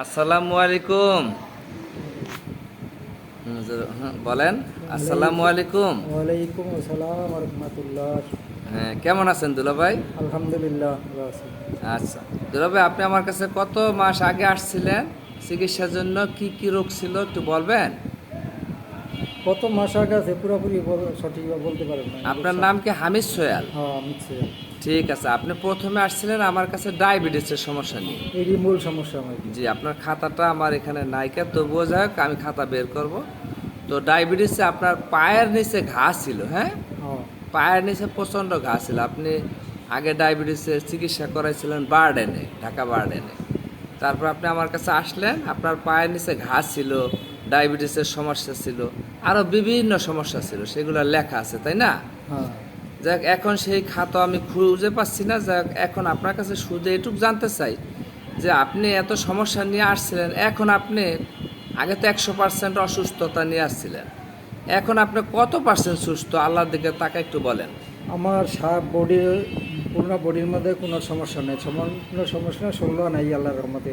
আসসালামু আলাইকুম। বলেন। আসসালামু আলাইকুম। ওয়ালাইকুম আসসালাম ওয়া রাহমাতুল্লাহ। হ্যাঁ, কেমন আছেন দুলা ভাই? আলহামদুলিল্লাহ ভালো আছি। আচ্ছা, দুলা ভাই, আপনি আমার কাছে কত মাস আগে আসছিলেন চিকিৎসার জন্য? কি কি রোগ ছিল একটু বলবেন? কত মাস আগে আছে পুরোপুরি সঠিকভাবে বলতে পারেন না আপনার নাম কি হামিদ সোয়াল? হ্যাঁ মিথ্যে। ঠিক আছে, আপনি প্রথমে আসছিলেন আমার কাছে ডায়াবেটিসের সমস্যা নিয়ে। এরই মূল সমস্যা আমার। জি, আপনার খাতাটা আমার এখানে নাইকা, তবুও যাই হোক আমি খাতা বের করব। তো ডায়াবেটিসে আপনার পায়ের নিচে ঘা ছিল, হ্যাঁ? হ্যাঁ পায়ের নিচে প্রচণ্ড ঘা ছিল। আপনি আগে ডায়াবেটিসের চিকিৎসা করাইছিলেন বারডেনে, ঢাকা বারডেনে। তারপর আপনি আমার কাছে আসলেন, আপনার পায়ের নিচে ঘা ছিল, ডায়াবেটিসের সমস্যা ছিল, আরও বিভিন্ন সমস্যা ছিল, সেগুলো লেখা আছে, তাই না? হ্যাঁ যাক, এখন সেই খাতা আমি খুঁজে পাচ্ছি না। যাক, এখন আপনার কাছে শুধু এটুকু জানতে চাই যে আপনি এত সমস্যা নিয়ে আসছিলেন, এখন আপনি আগে তো 100% অসুস্থতা নিয়ে আসছিলেন, এখন আপনি কত পার্সেন্ট সুস্থ আল্লাহর দিকে তাকে একটু বলেন। আমার বডির পুরো বডির মধ্যে কোনো সমস্যা নেই, কোনো সমস্যা নেই, 16 নাই আল্লাহর রহমতে।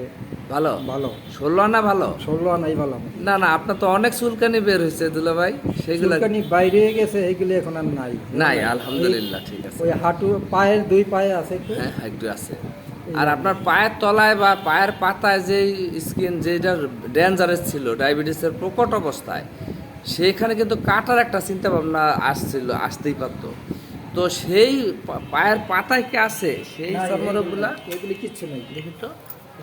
ভালো? ভালো। 16 না ভালো? 16 নাই ভালো। না না, আপনার তো অনেক চুলকানি বের হয়েছে দুলা ভাই, সেগুলো চুলকানি বাইরে গেছে, এগুলি এখন আর নাই। নাই? আলহামদুলিল্লাহ, ঠিক আছে। ওই হাঁটু পায়ের দুই পায়ে আছে একটু। হ্যাঁ, একটু আছে। আর আপনার পায়ের তলায় বা পায়ের পাতায় যেই স্কিন যেটা ডেঞ্জারাস ছিল ডায়াবেটিসের প্রকট অবস্থায়, সেইখানে কিন্তু কাটার একটা চিন্তা ভাবনা আসতেই পারতো। তো সেই পায়ের পাতায় কি আছে সেই না, চর্মরোগগুলা? এগুলি কিচ্ছু নেই। দেখি তো।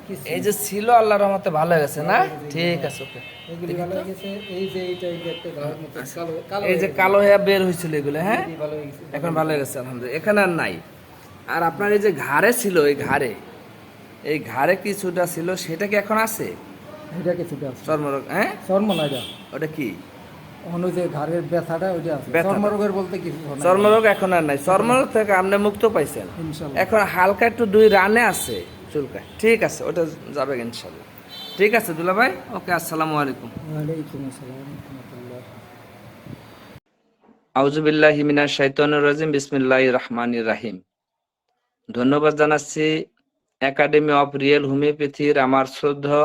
কিচ্ছু এই নেই। যে ছিল, আল্লাহর রহমতে ভালো হয়ে গেছে না? ভালো হয়ে গেছে, ঠিক হ্যাঁ। আছে, ওকে। এগুলি ভালো হয়ে গেছে। এই যে এইটা এই যে একটা ঘাড়ের মতো কালো কালো এই হয়ে যে গেছে। কালো হয়ে বের হয়েছিল এগুলো, হ্যাঁ, এগুলি ভালো হয়ে গেছে। এখন ভালো হয়ে গেছে আলহামদুলিল্লাহ, এখানে আর নাই। আর আপনার এই যে ঘাড়ে ছিল, এই ঘাড়ে কিছুটা ছিল, সেটা কি এখন আছে? এটা কিছুটা আছে। চর্মরোগ, হ্যাঁ? চর্ম না এটা। ওটা কি? অন্য যে ঘাড়ের ব্যথাটা ওইটা আছে। ব্যথাটা? চর্মরোগের বলতে কিছু হয় না। চর্মরোগ এখন আর নাই, চর্মরোগ থেকে আপনি মুক্ত পাইছেন। ইনশাল্লাহ। এখন হালকা একটু দুই রানে আছে চুলকায়, ঠিক আছে, ওটা যাবে ইনশাল্লাহ। ঠিক আছে দুলা ভাই, ওকে, আসসালামু আলাইকুম। ওয়ালাইকুম আসসালাম ওয়া রাহমাতুল্লাহ। আউযুবিল্লাহি মিনাশ শাইতানির রাজিম, বিসমিল্লাহির রহমানির রহিম। ধন্যবাদ জানাচ্ছি একাডেমি অফ রিয়েল হোমিওপ্যাথির আমার শ্রদ্ধা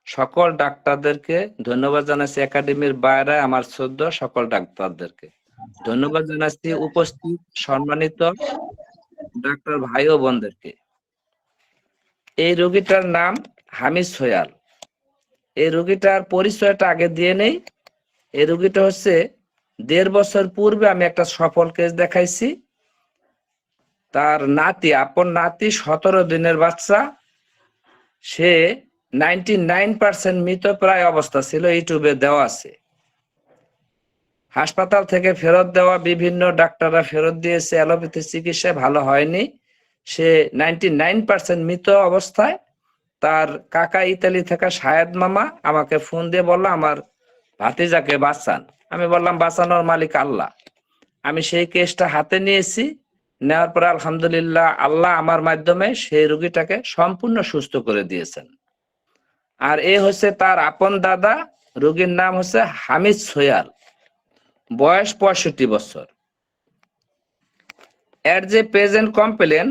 সকল ডাক্তারদেরকে। ধন্যবাদ জানাচ্ছি একাডেমির বাইরে আমার শ্রদ্ধা সকল ডাক্তারদেরকে। ধন্যবাদ জানাচ্ছি উপস্থিত সম্মানিত ডাক্তার ভাই ও বোনদেরকে। এই রোগীটার নাম হামিদ সোয়াল। এই রোগীটার পরিচয়টা আগে দিয়ে নেই। এই রোগীটা হচ্ছে 1.5 বছর পূর্বে আমি একটা সফল কেস দেখাইছি। তার নাতি, আপন নাতি, 17 দিনের বাচ্চা, সে 99% মৃতপ্রায় অবস্থা ছিল, ইউটিউবে দেওয়া আছে। হাসপাতাল থেকে ফেরত দেওয়া, বিভিন্ন ডাক্তাররা ফেরত দিয়েছে, অ্যালোপ্যাথি চিকিৎসায় ভালো হয়নি। সে 99% মৃত অবস্থায়। তার কাকা ইতালি থেকে শাহেদ মামা আমাকে ফোন দিয়ে বলল আমার ভাতিজাকে বাঁচান। আমি বললাম বাঁচানোর মালিক আল্লাহ। আমি সেই কেসটা হাতে নিয়েছি। নেওয়ার পরে আলহামদুলিল্লাহ আল্লাহ আমার মাধ্যমে সেই রোগীটাকে সম্পূর্ণ সুস্থ করে দিয়েছেন। আর এ হচ্ছে তার আপন দাদা, রোগীর নাম হচ্ছে হামিদ সোয়াল, বয়স 65 বছর। এর যে প্রেজেন্ট কমপ্লেন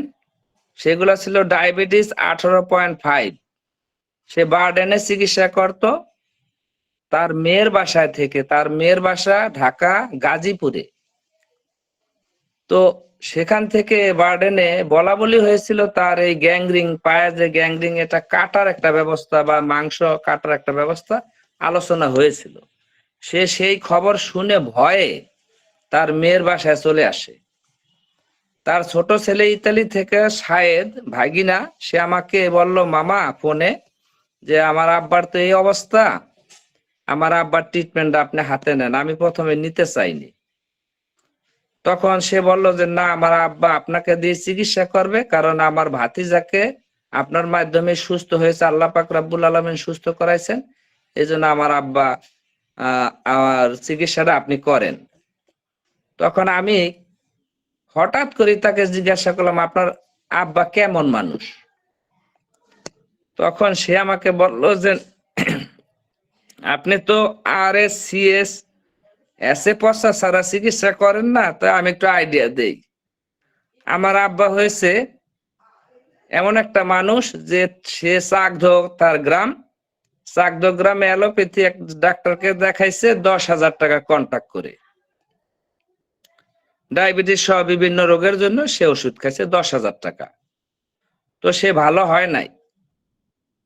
সেগুলো ছিল ডায়াবেটিস 18.5। সে বারডেনে চিকিৎসা করত তার মেয়ের বাসায় থেকে। তার মেয়ের বাসা ঢাকা গাজীপুরে। তো সেখান থেকে বারডেনে বলা বলি হয়েছিল তার এই গ্যাংরিং, পায়ে যে গ্যাংরিং, এটা কাটার একটা ব্যবস্থা বা মাংস কাটার একটা ব্যবস্থা আলোচনা হয়েছিল। সে সেই খবর শুনে ভয়ে তার মেয়ের বাসায় চলে আসে। তার ছোট ছেলে ইতালি থেকে শাহেদ ভাগিনা, সে আমাকে বলল মামা ফোনে যে আমার আব্বার তো এই অবস্থা, আমার আব্বার ট্রিটমেন্ট আপনি হাতে নেন। আমি প্রথমে নিতে চাইনি। তখন সে বলল যে না, আমার আব্বা আপনাকে দিয়ে চিকিৎসা করবে, কারণ আমার ভাতিজাকে আপনার মাধ্যমে সুস্থ হয়েছে, আল্লাহ পাক রাব্বুল আলামিন সুস্থ করাইছেন, এই জন্য আমার আব্বা আমার চিকিৎসাটা আপনি করেন। তখন আমি হঠাৎ করে তাকে জিজ্ঞাসা করলাম আপনার আব্বা কেমন মানুষ? তখন সে আমাকে বলল যে আপনি তো RSCS এসে পচা সারা চিকিৎসা করেন না, তাই আমি একটু আইডিয়া দেই। আমার আব্বা হয়েছে এমন একটা মানুষ যে সে চাকদ, তার গ্রাম, চাকদ গ্রামে অ্যালোপ্যাথি এক ডাক্তারকে দেখাইছে 10,000 টাকা কন্ট্যাক্ট করে। ডায়াবেটিস সহ বিভিন্ন রোগের জন্য সে ওষুধ খাইছে 10,000 টাকা। তো সে ভালো হয় নাই।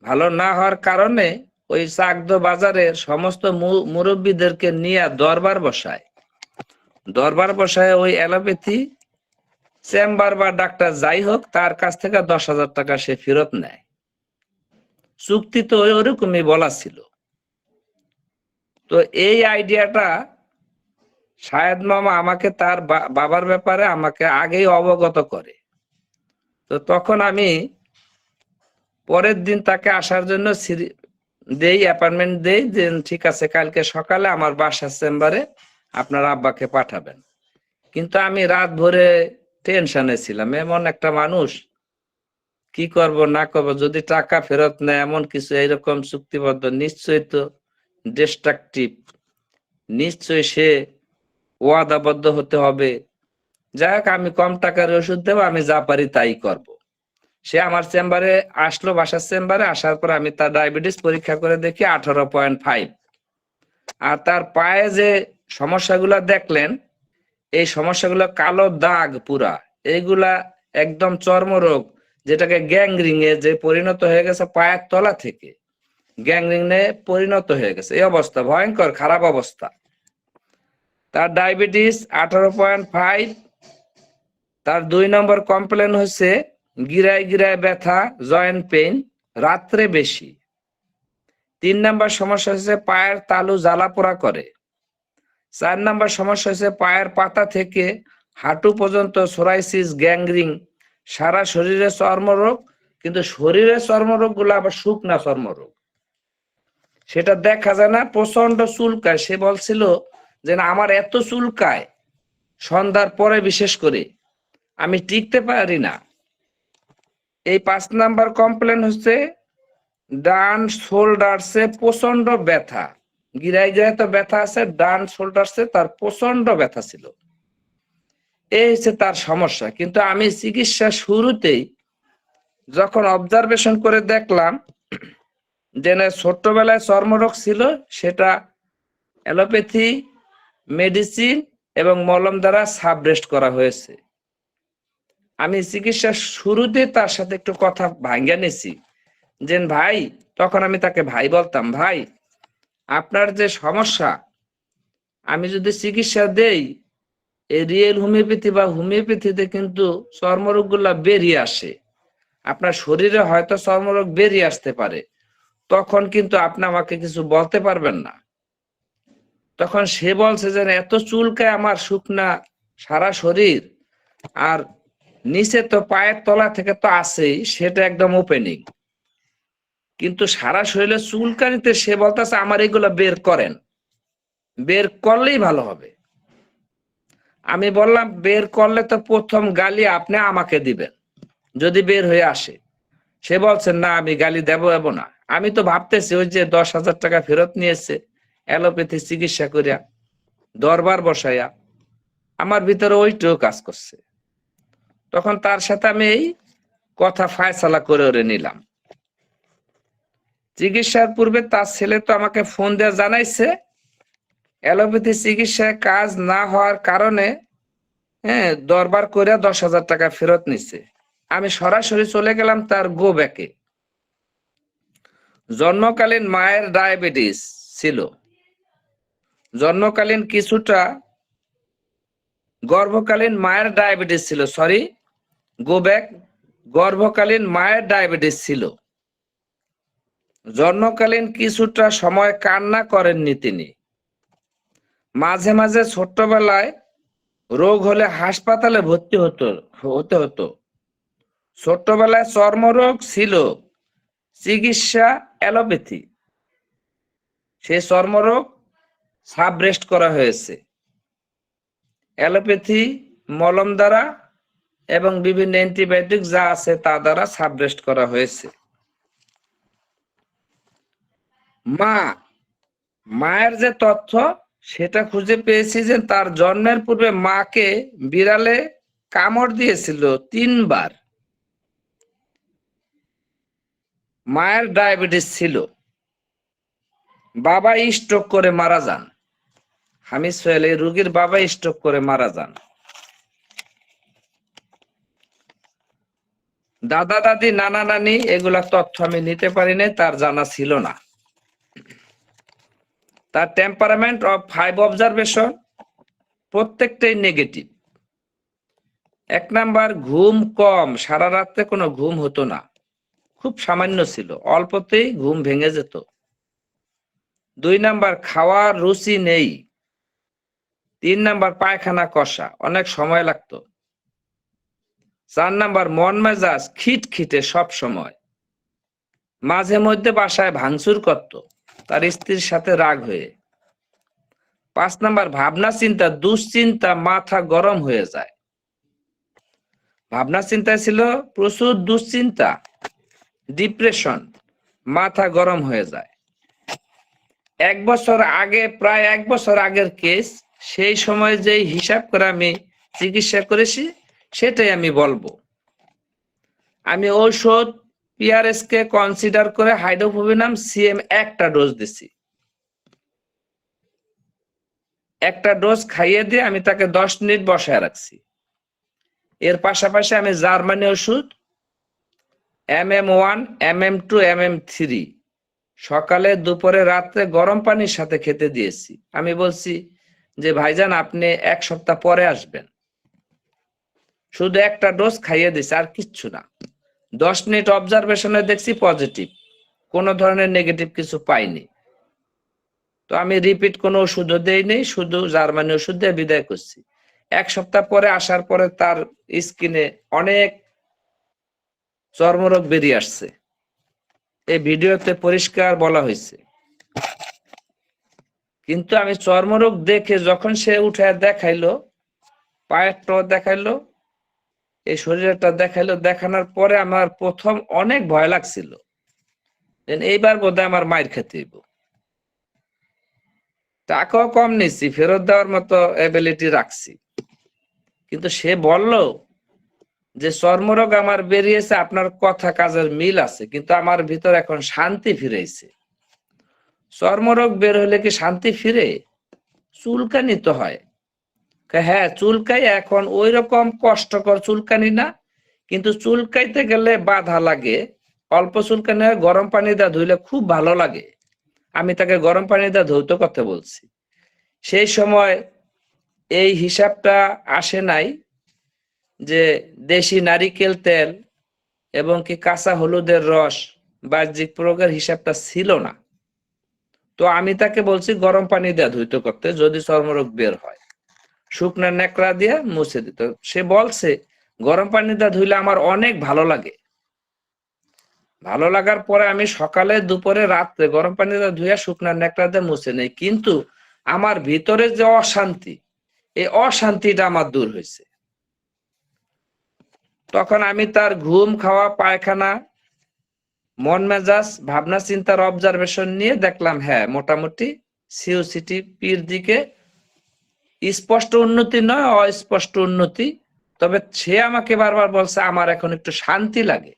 ভালো না হওয়ার কারণে ওই চাকদ বাজারের সমস্ত মুরব্বীদেরকে নিয়ে দরবার বসায়। দরবার বসায় ওই অ্যালোপ্যাথি চেম্বার বা ডাক্তার যাই হোক তার কাছ থেকে 10,000 টাকা সে ফেরত নেয়। চুক্তি তো ওরকমই বলা ছিল। তো এই আইডিয়াটা শাহেদ মামা আমাকে তার বাবার ব্যাপারে আমাকে আগেই অবগত করে। তো তখন আমি পরের দিন তাকে আসার জন্য দেই, অ্যাপয়েন্টমেন্ট দেই যে ঠিক আছে কালকে সকালে আমার বাসার চেম্বারে আপনার আব্বাকে পাঠাবেন। কিন্তু আমি রাত ভরে টেনশনে ছিলাম। এমন একটা মানুষ, কি করব না করব, যদি টাকা ফেরত নেয় এমন কিছু এইরকম চুক্তিবদ্ধ, নিশ্চয়ই তো ডিস্ট্রাকটিভ, নিশ্চয়ই সে ওয়াদাবদ্ধ হতে হবে। যাই হোক আমি কম টাকার ওষুধ দেবো, আমি যা পারি তাই করব। সে আমার চেম্বারে আসলো, বাসার চেম্বারে আসার পর আমি তার ডায়াবেটিস পরীক্ষা করে দেখি 18.5। আর তার পায়ে যে সমস্যাগুলো দেখলেন, এই সমস্যাগুলো কালো দাগ পুরা, এইগুলা একদম চর্মরোগ, যেটাকে গ্যাংগ্রিং এ যে পরিণত হয়ে গেছে, পায়ের তলা থেকে গ্যাংগ্রিং এ পরিণত হয়ে গেছে। এই অবস্থা ভয়ঙ্কর খারাপ অবস্থা। তার ডায়াবেটিস 18.5। তার 2 নম্বর কমপ্লেন হচ্ছে গিরায় গিরায় ব্যথা, জয়েন্ট পেইন, রাত্রে বেশি। 3 নম্বর সমস্যা হচ্ছে পায়ের তালু জ্বালা পোড়া করে। 4 নম্বর সমস্যা হচ্ছে পায়ের পাতা থেকে হাঁটু পর্যন্ত সোরাইসিস, গ্যাংগ্রিং, সারা শরীরে চর্মরোগ, কিন্তু শরীরের চর্মরোগ গুলো আবার শুকনা চর্মরোগ, সেটা দেখা যায় না। প্রচন্ড চুলকায়। সে বলছিল যে না, আমার এত চুলকায় সন্ধ্যার পরে, বিশেষ করে আমি টিকতে পারি না। এই 5 নাম্বার কমপ্লেন হচ্ছে ডান শোল্ডারসে প্রচন্ড ব্যথা। গিরায় গিরায় তো ব্যথা আছে, ডান শোল্ডারসে তার প্রচন্ড ব্যথা ছিল। এই হচ্ছে তার সমস্যা। কিন্তু আমি চিকিৎসা শুরুতেই যখন অবজারভেশন করে দেখলাম যে না, ছোট্টবেলায় চর্মরোগ ছিল, সেটা অ্যালোপ্যাথি মেডিসিন এবং মলম দ্বারা সাবরেস্ট করা হয়েছে। আমি চিকিৎসা শুরুতে তার সাথে একটু কথা ভাঙ্গা নিছি যে ভাই, তখন আমি তাকে ভাই বলতাম, ভাই আপনার যে সমস্যা, আমি যদি চিকিৎসা দেই, এই রিয়েল হোমিওপ্যাথি বা হোমিওপ্যাথিতে কিন্তু চর্মরোগ গুলা বেরিয়ে আসে। আপনার শরীরে হয়তো চর্মরোগ বেরিয়ে আসতে পারে, তখন কিন্তু আপনি আমাকে কিছু বলতে পারবেন না। তখন সে বলছে যে এত চুলকায় আমার, শুকনা সারা শরীর, আর নিচে তো পায়ের তলা থেকে তো আছেই, সেটা একদম ওপেনিং, কিন্তু সারা শরীরে চুলকানিতে সে বলতেছে আমার এগুলো বের করেন, বের করলেই ভালো হবে। আমি বললাম বের করলে তো প্রথম গালি আপনি আমাকে দিবেন যদি বের হয়ে আসে। সে বলছে না, আমি গালি দেবো না। আমি তো ভাবতেছি ওই যে 10,000 টাকা ফেরত নিয়েছে অ্যালোপ্যাথি চিকিৎসা করিয়া, দরবার বসাইয়া, আমার ভিতরে ওইটাও কাজ করছে। তখন তার সাথে আমি এই কথা ফায়সালা করে ওরে নিলাম। চিকিৎসার পূর্বে তার ছেলে তো আমাকে ফোন দিয়ে জানাইছে অ্যালোপ্যাথি চিকিৎসায় কাজ না হওয়ার কারণে দরবার করে 10,000 টাকা ফেরত নিচ্ছে। আমি সরাসরি চলে গেলাম তার গো ব্যাকে। জন্মকালীন মায়ের ডায়াবেটিস ছিল, জন্মকালীন কিছুটা গর্ভকালীন মায়ের ডায়াবেটিস ছিল, সরি গো ব্যাক, গর্ভকালীন মায়ের ডায়াবেটিস ছিল। জন্মকালীন কিছুটা সময় কান্না করেননি তিনি। মাঝে মাঝে ছোট্টবেলায় রোগ হলে হাসপাতালে ভর্তি হতে হতো। ছোট্টবেলায় চর্মরোগ ছিল, চিকিৎসা অ্যালোপ্যাথি, সেই চর্মরোগ সাবরেস্ট করা হয়েছে অ্যালোপ্যাথি মলম দ্বারা এবং বিভিন্ন অ্যান্টিবায়োটিক যা আছে তা দ্বারা সাবরেস্ট করা হয়েছে। মায়ের যে তথ্য সেটা খুঁজে পেয়েছি যে তার জন্মের পূর্বে মাকে বিড়ালে কামড় দিয়েছিল 3 বার। মায়ের ডায়াবেটিস ছিল, বাবা স্ট্রোক করে মারা যান। হামিদ সোহেল, এই রোগীর বাবা স্ট্রোক করে মারা যান। দাদা দাদি নানা নানি এগুলা তথ্য আমি নিতে পারি নাই, তার জানা ছিল না। তার টেম্পারামেন্ট অফ 5 অবজারভেশন প্রত্যেকটাই নেগেটিভ। 1 নাম্বার, ঘুম কম, সারা রাত্রে কোনো ঘুম হতো না, খুব সামান্য ছিল, অল্পতেই ঘুম ভেঙে যেত। 2 নাম্বার, খাওয়ার রুচি নেই। 3 নাম্বার, পায়খানা কষা, অনেক সময় লাগতো। 4 নাম্বার, মন মেজাজ খিটখিটে সব সময়, মাঝে মধ্যে বাসায় ভাঙচুর করত তার স্ত্রীর সাথে রাগ হয়ে। 5 নাম্বার, ভাবনা চিন্তা দুশ্চিন্তা, মাথা গরম হয়ে যায়। ভাবনা চিন্তায় ছিল প্রচুর দুশ্চিন্তা, ডিপ্রেশন, মাথা গরম হয়ে যায়। 1 বছর আগে, প্রায় 1 বছর আগের কেস, সেই সময় যে হিসাব করে আমি চিকিৎসা করেছি সেটাই আমি বলবো। আমি ঔষধ পিআরএস কে কনসিডার করে হাইড্রোফোবিনাম সিএম একটা ডোজ দিছি। একটা ডোজ খাইয়ে দিয়ে আমি তাকে 10 মিনিট বসায় রাখছি। এর পাশাপাশি আমি জার্মানি ওষুধ MM1, MM2, MM3 সকালে, দুপুরে, রাত্রে গরম পানির সাথে খেতে দিয়েছি। আমি বলছি যে ভাইজান আপনি 1 সপ্তাহ পরে আসবেন। শুধু একটা ডোজ খাইয়ে দিছি, আর কিচ্ছু না। 10 মিনিট অবজারভেশনে দেখছি পজিটিভ, কোনো ধরনের নেগেটিভ কিছু পাইনি। তো আমি রিপিট কোনো ওষুধও দেইনি, শুধু জার্মানি ওষুধ দিয়ে বিদায় করছি। 1 সপ্তাহ পরে আসার পরে তার স্কিনে অনেক চর্মরোগ বেরিয়ে আসছে, এই ভিডিওতে পরিষ্কার বলা হয়েছে। কিন্তু আমি চর্মরোগ দেখে যখন সে উঠে দেখাইলো, পায়েরটা দেখাইলো, এই শরীরটা দেখাইলো, দেখানোর পরে আমার প্রথম অনেক ভয় লাগছিল, এইবার বোধহয় আমার মায়ের খেতে হইব। টাকাও কম নিচ্ছি, ফেরত দেওয়ার মতো এবিলিটি রাখছি। কিন্তু সে বলল যে চর্মরোগ আমার বেরিয়েছে, আপনার কথা কাজের মিল আছে, কিন্তু আমার ভিতর এখন শান্তি ফিরেছে। চর্মরোগ বের হলে কি শান্তি ফিরে? চুলকানি তো হয়। হ্যাঁ, চুলকাই, এখন ওই রকম কষ্টকর চুলকানি না, কিন্তু চুলকাইতে গেলে বাধা লাগে। অল্প চুলকানি হয়, গরম পানি দিয়ে ধুইলে খুব ভালো লাগে। আমি তাকে গরম পানি দিয়ে ধৌত করতে বলছি। সেই সময় এই হিসাবটা আসে নাই যে দেশি নারিকেল তেল এবং কি কাঁচা হলুদের রস বাহ্যিক প্রয়োগের হিসাবটা ছিল না। তো আমি তাকে বলছি গরম পানি দিয়ে ধৌত করতে, যদি চর্মরোগ বের হয়, শুকনো ন্যাকড়া দিয়ে মুছে দিত। সে বলছে গরম পানি দিয়ে ধুইলে আমার অনেক ভালো লাগে। ভালো লাগার পরে আমি সকালে, দুপুরে, রাত্রে গরম পানি দিয়ে ধুইয়া শুকনো ন্যাকড়া দিয়ে মুছে নেই, কিন্তু আমার ভিতরে যে অশান্তি, এই অশান্তিটা আমার দূর হয়েছে। তখন আমি তার ঘুম, খাওয়া, পায়খানা, মন মেজাজ, ভাবনা চিন্তার অবজারভেশন নিয়ে দেখলাম হ্যাঁ মোটামুটি সিওসিটিপির দিকে স্পষ্ট উন্নতি নয়, অস্পষ্ট উন্নতি। তবে সে আমাকে বারবার বলছে আমার এখন একটু শান্তি লাগে।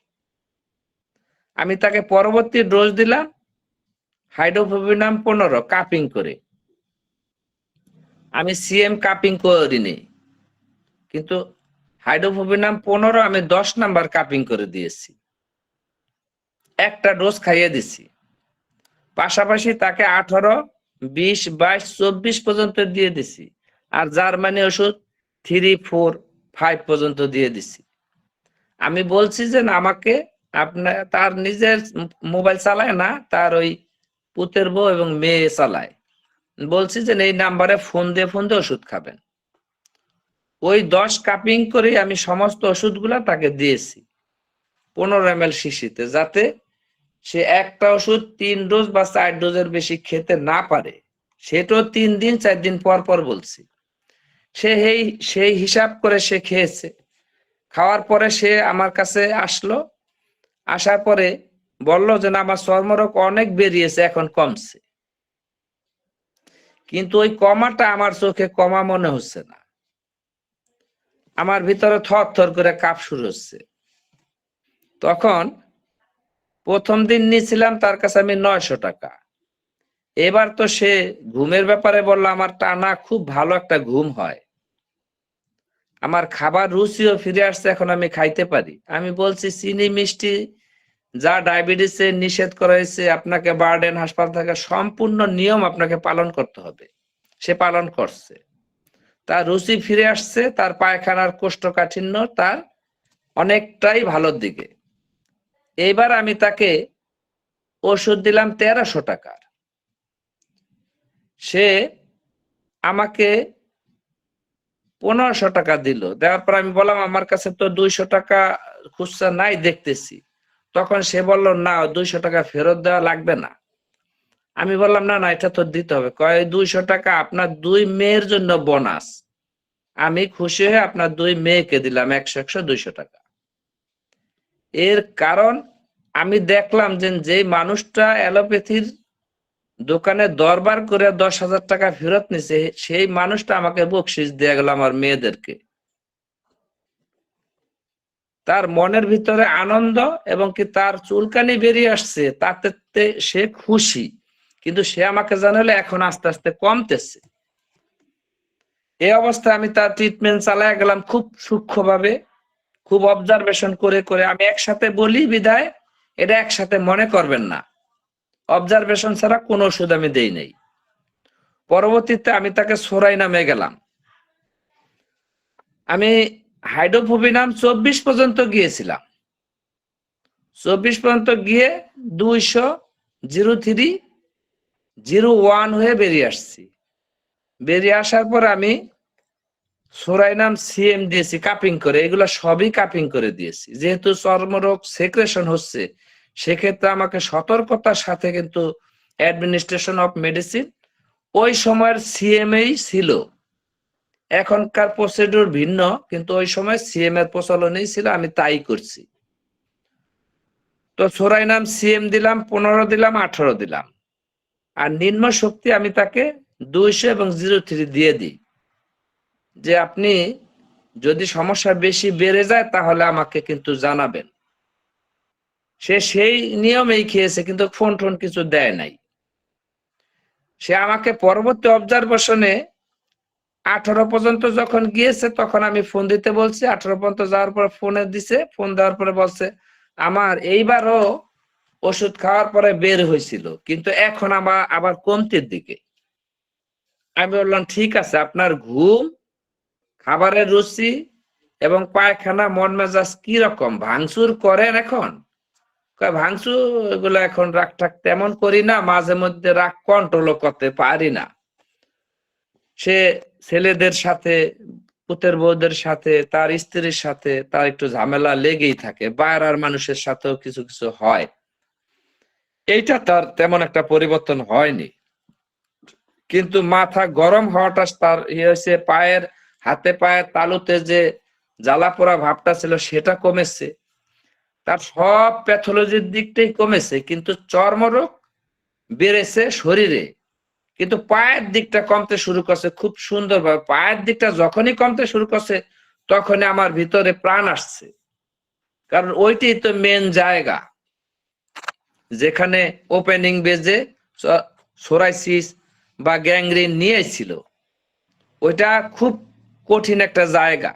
আমি তাকে পরবর্তী ডোজ দিলাম হাইড্রোফোবিনাম 15 কাপিং করে। আমি সিএম কাপিং করিনি, কিন্তু হাইড্রোফোবিনাম 15 আমি 10 নাম্বার কাপিং করে দিয়েছি, একটা ডোজ খাইয়ে দিছি। পাশাপাশি তাকে 18, 20, 22, 24 পর্যন্ত দিয়ে দিছি। আর জার্মানি ওষুধ 3, 4, 5 পর্যন্ত দিয়ে দিছি। আমি বলছি যে আমাকে, আপনার, তার নিজের মোবাইল চালায় না, তার ওই পুতের বউ এবং মেয়ে চালায়। বলছি যে এই নাম্বারে ফোন দিয়ে ওষুধ খাবেন। ওই 10 কাপিং করে আমি সমস্ত ওষুধগুলা তাকে দিয়েছি 15 ml শিশিতে, যাতে সে একটা ওষুধ 3 ডোজ বা 4 ডোজের বেশি খেতে না পারে। সেটাও 3 দিন 4 দিন পর পর বলছি। সেই হিসাব করে সে খেয়েছে। খাওয়ার পরে সে আমার কাছে আসলো, আসার পরে বলল যে না, আমার চর্মরোগ অনেক বেরিয়েছে, এখন কমছে। কিন্তু ওই কমাটা আমার চোখে কমা মনে হচ্ছে না, আমার ভিতরে থর থর করে কাঁপ শুরু হচ্ছে। তখন প্রথম দিন নিয়েছিলাম তার কাছে আমি 900 টাকা। এবার তো সে ঘুমের ব্যাপারে বললো আমার টানা খুব ভালো একটা ঘুম হয়, আমার খাবার রুচিও ফিরে আসছে, এখন আমি খাইতে পারি। আমি বলছি চিনি মিষ্টি যা ডায়াবেটিসে নিষেধ করা হয়েছে, আপনাকে বারডেন হাসপাতাল থেকে সম্পূর্ণ নিয়ম আপনাকে পালন করতে হবে। সে পালন করছে, তার রুচি ফিরে আসছে, তার পায়খানার কোষ্ঠকাঠিন্য তার অনেকটাই ভালোর দিকে। এইবার আমি তাকে ওষুধ দিলাম 1300 টাকার। সে আমাকে 1500 টাকা দিল। দেওয়ার পর আমি বললাম আমার কাছে তো 200 টাকা খুচরা নাই দেখতেছি। তখন সে বলল না 200 টাকা ফেরত দেওয়া লাগবে না। আমি বললাম না না এটা তো দিতে হবে। কয় 200 টাকা আপনার 2 মেয়ের জন্য বোনাস। আমি খুশি হয়ে আপনার 2 মেয়েকে দিলাম 100 200 টাকা। এর কারণ আমি দেখলাম যে মানুষটা অ্যালোপ্যাথির দোকানে দরবার করে 10,000 টাকা ফেরত নিছে, সেই মানুষটা আমাকে বকশিস দিয়ে গেল আমার মেয়েদেরকে। তার মনের ভিতরে আনন্দ এবং কি তার চুলকানি বেরিয়ে আসছে, তাতে সে খুশি, কিন্তু সে আমাকে জানালে এখন আস্তে আস্তে কমতেছে। এই অবস্থায় আমি তার ট্রিটমেন্ট চালায় গেলাম খুব সূক্ষ্মভাবে, খুব অবজারভেশন করে করে। আমি একসাথে বলি বিধায় এটা একসাথে মনে করবেন না, অবজারভেশন ছাড়া কোনো ওষুধ আমি দেই নাই। পরবর্তীতে আমি তাকে সোরাই নামে গেলাম। আমি হাইড্রোফোবিনাম 24 পর্যন্ত গিয়েছিলাম। 24 পর্যন্ত গিয়ে 200-03-01 হয়ে বেরিয়ে আসছি। বেরিয়ে আসার পর আমি সোরাইনাম সিএম দিয়েছি কাপিং করে, এগুলো সবই কাপিং করে দিয়েছি। যেহেতু চর্মরোগ সেক্রেশন হচ্ছে, সেক্ষেত্রে আমাকে সতর্কতার সাথে কিন্তু অ্যাডমিনিস্ট্রেশন অফ মেডিসিন ওই সময়ের সিএমএই ছিল। এখনকার প্রসিডিউর ভিন্ন, কিন্তু ওই সময় সিএম এর প্রচলনই ছিল, আমি তাই করছি। তো সোরাইনাম সিএম দিলাম, 15 দিলাম, 18 দিলাম। আর নিম্ন শক্তি আমি তাকে 200 এবং 03 দিয়ে দিই, যে আপনি যদি সমস্যা বেশি বেড়ে যায় তাহলে আমাকে কিন্তু জানাবেন। সে সেই নিয়মেই খেয়েছে, কিন্তু ফোন টোন কিছু দেয় নাই। সে আমাকে পরবর্তী অবজারভেশনে 18 পর্যন্ত যখন গিয়েছে তখন আমি ফোন দিতে বলছি। 18 পর্যন্ত যাওয়ার পর ফোনে দিছে, ফোন দেওয়ার পরে বলছে আমার এইবারও ওষুধ খাওয়ার পরে বের হয়েছিল, কিন্তু এখন আবার কমতির দিকে। আমি বললাম ঠিক আছে, আপনার ঘুম, খাবারের রুচি এবং পায়খানা, মন মেজাজ কি রকম, ভাঙচুর করেন এখন? ভাঙচুর এগুলো এখন রাগ টাগ তেমন করি না, মাঝে মধ্যে রাগ কন্ট্রোল করতে পারি না। সে ছেলেদের সাথে, পুতের বউদের সাথে, তার স্ত্রীর সাথে তার একটু ঝামেলা লেগেই থাকে, বাইরের মানুষের সাথেও কিছু কিছু হয়। এইটা তার তেমন একটা পরিবর্তন হয়নি, কিন্তু মাথা গরম হওয়াটা তার হয়েছে। পায়ের, হাতে পায়ের তালুতে যে জ্বালা পোড়া ভাবটা ছিল সেটা কমেছে, তার সব প্যাথোলজির দিকটাই কমেছে, কিন্তু চর্মরোগ বেড়েছে শরীরে, কিন্তু পায়ের দিকটা কমতে শুরু করছে খুব সুন্দরভাবে। পায়ের দিকটা যখনই কমতে শুরু করছে তখনই আমার ভিতরে প্রাণ আসছে, কারণ ওইটাই তো মেন জায়গা যেখানে ওপেনিং বেজে সোরাইসিস বা গ্যাংগ্রিন নিয়েছিল। ওইটা খুব কঠিন একটা জায়গা,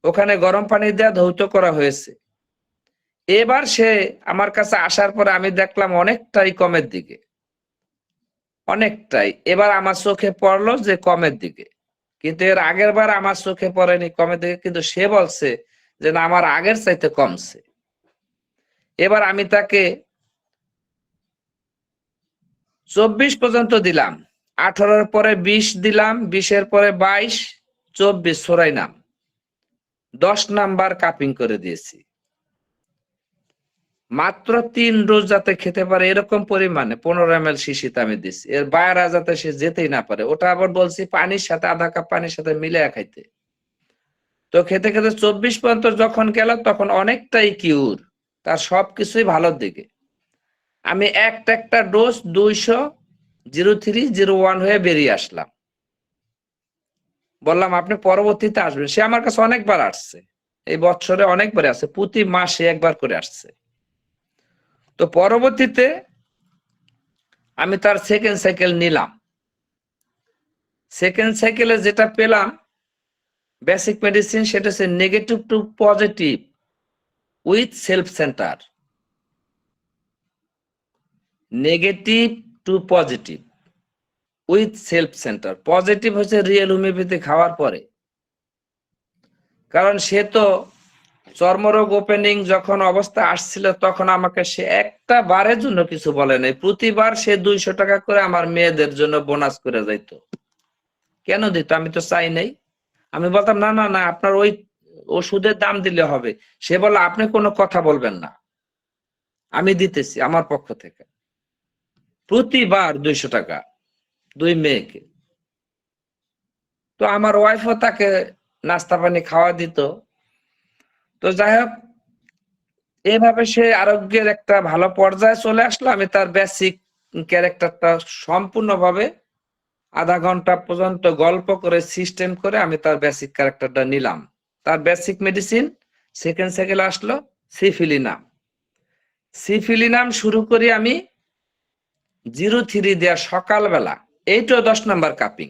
ওখানে গরম পানি দেওয়া ধৌত করা হয়েছে। এবার সে আমার কাছে আসার পরে আমি দেখলাম অনেকটাই কমের দিকে, অনেকটাই। এবার আমার চোখে পড়লো যে কমের দিকে, কিন্তু এর আগের বার আমার চোখে পড়েনি কমের দিকে, কিন্তু সে বলছে যে না আমার আগের চাইতে কমছে। এবার আমি তাকে 24 পর্যন্ত দিলাম, 18-র পরে 20 দিলাম, 20-এর পরে 22, 24 সোরাইনাম, 10 নাম্বার কাপিং করে দিয়েছি। মাত্র 3 ডোজ যাতে খেতে পারে এরকম পরিমাণে 15 ml শিশিতে আমি দিচ্ছি, এর বাইরে যাতে সে যেতেই না পারে। ওটা আবার বলছি পানির সাথে, আধা কাপ পানির সাথে মিলে খাইতে। তো খেতে খেতে 24 পর্যন্ত যখন গেল তখন অনেকটাই কিউর, তার সবকিছুই ভালোর দিকে। আমি একটা ডোজ 200-03-01 হয়ে বেরিয়ে আসলাম। বললাম আপনি পরবর্তীতে আসবেন। সে আমার কাছে অনেকবার আসছে, এই বছরে অনেকবার আসছে, প্রতি মাসে একবার করে আসছে। তো পরবর্তীতে আমি তার সেকেন্ড সাইকেল নিলাম। সেকেন্ড সাইকেলে যেটা পেলাম বেসিক মেডিসিন, সেটা হচ্ছে negative to positive with self centre. Negative to positive with self centre. Positive হচ্ছে রিয়েল হোমিওপ্যাথি খাওয়ার পরে, কারণ সে তো চর্মরোগ ওপেনিং যখন অবস্থা আসছিল তখন আমাকে সে একটা বারের জন্য কিছু বলে নাই। প্রতিবার সে 200 টাকা করে আমার মেয়েদের জন্য বোনাস করে যাইত। কেন দিত? আমি তো চাই নাই। আমি বলতাম না না না, আপনার ওই ওষুধের দাম দিলে হবে। সে বলে আপনি কোনো কথা বলবেন না, আমি দিতেছি আমার পক্ষ থেকে। প্রতিবার 200 টাকা 2 মেয়েকে। তো আমার ওয়াইফও তাকে নাস্তা পানি খাওয়া দিত। তো যাই হোক, এভাবে সে আরোগ্যের একটা ভালো পর্যায়ে চলে আসলো। আমি তার বেসিক ক্যারেক্টারটা সম্পূর্ণভাবে আধা ঘন্টা পর্যন্ত গল্প করে সিস্টেম করে আমি তার বেসিক ক্যারেক্টারটা নিলাম। তার বেসিক মেডিসিন সেকেন্ড সাইকেলে আসলো সিফিলিনাম। সিফিলিনাম শুরু করি আমি 03 দেয়া সকালবেলা। এইটাও 10 নাম্বার কাপিং।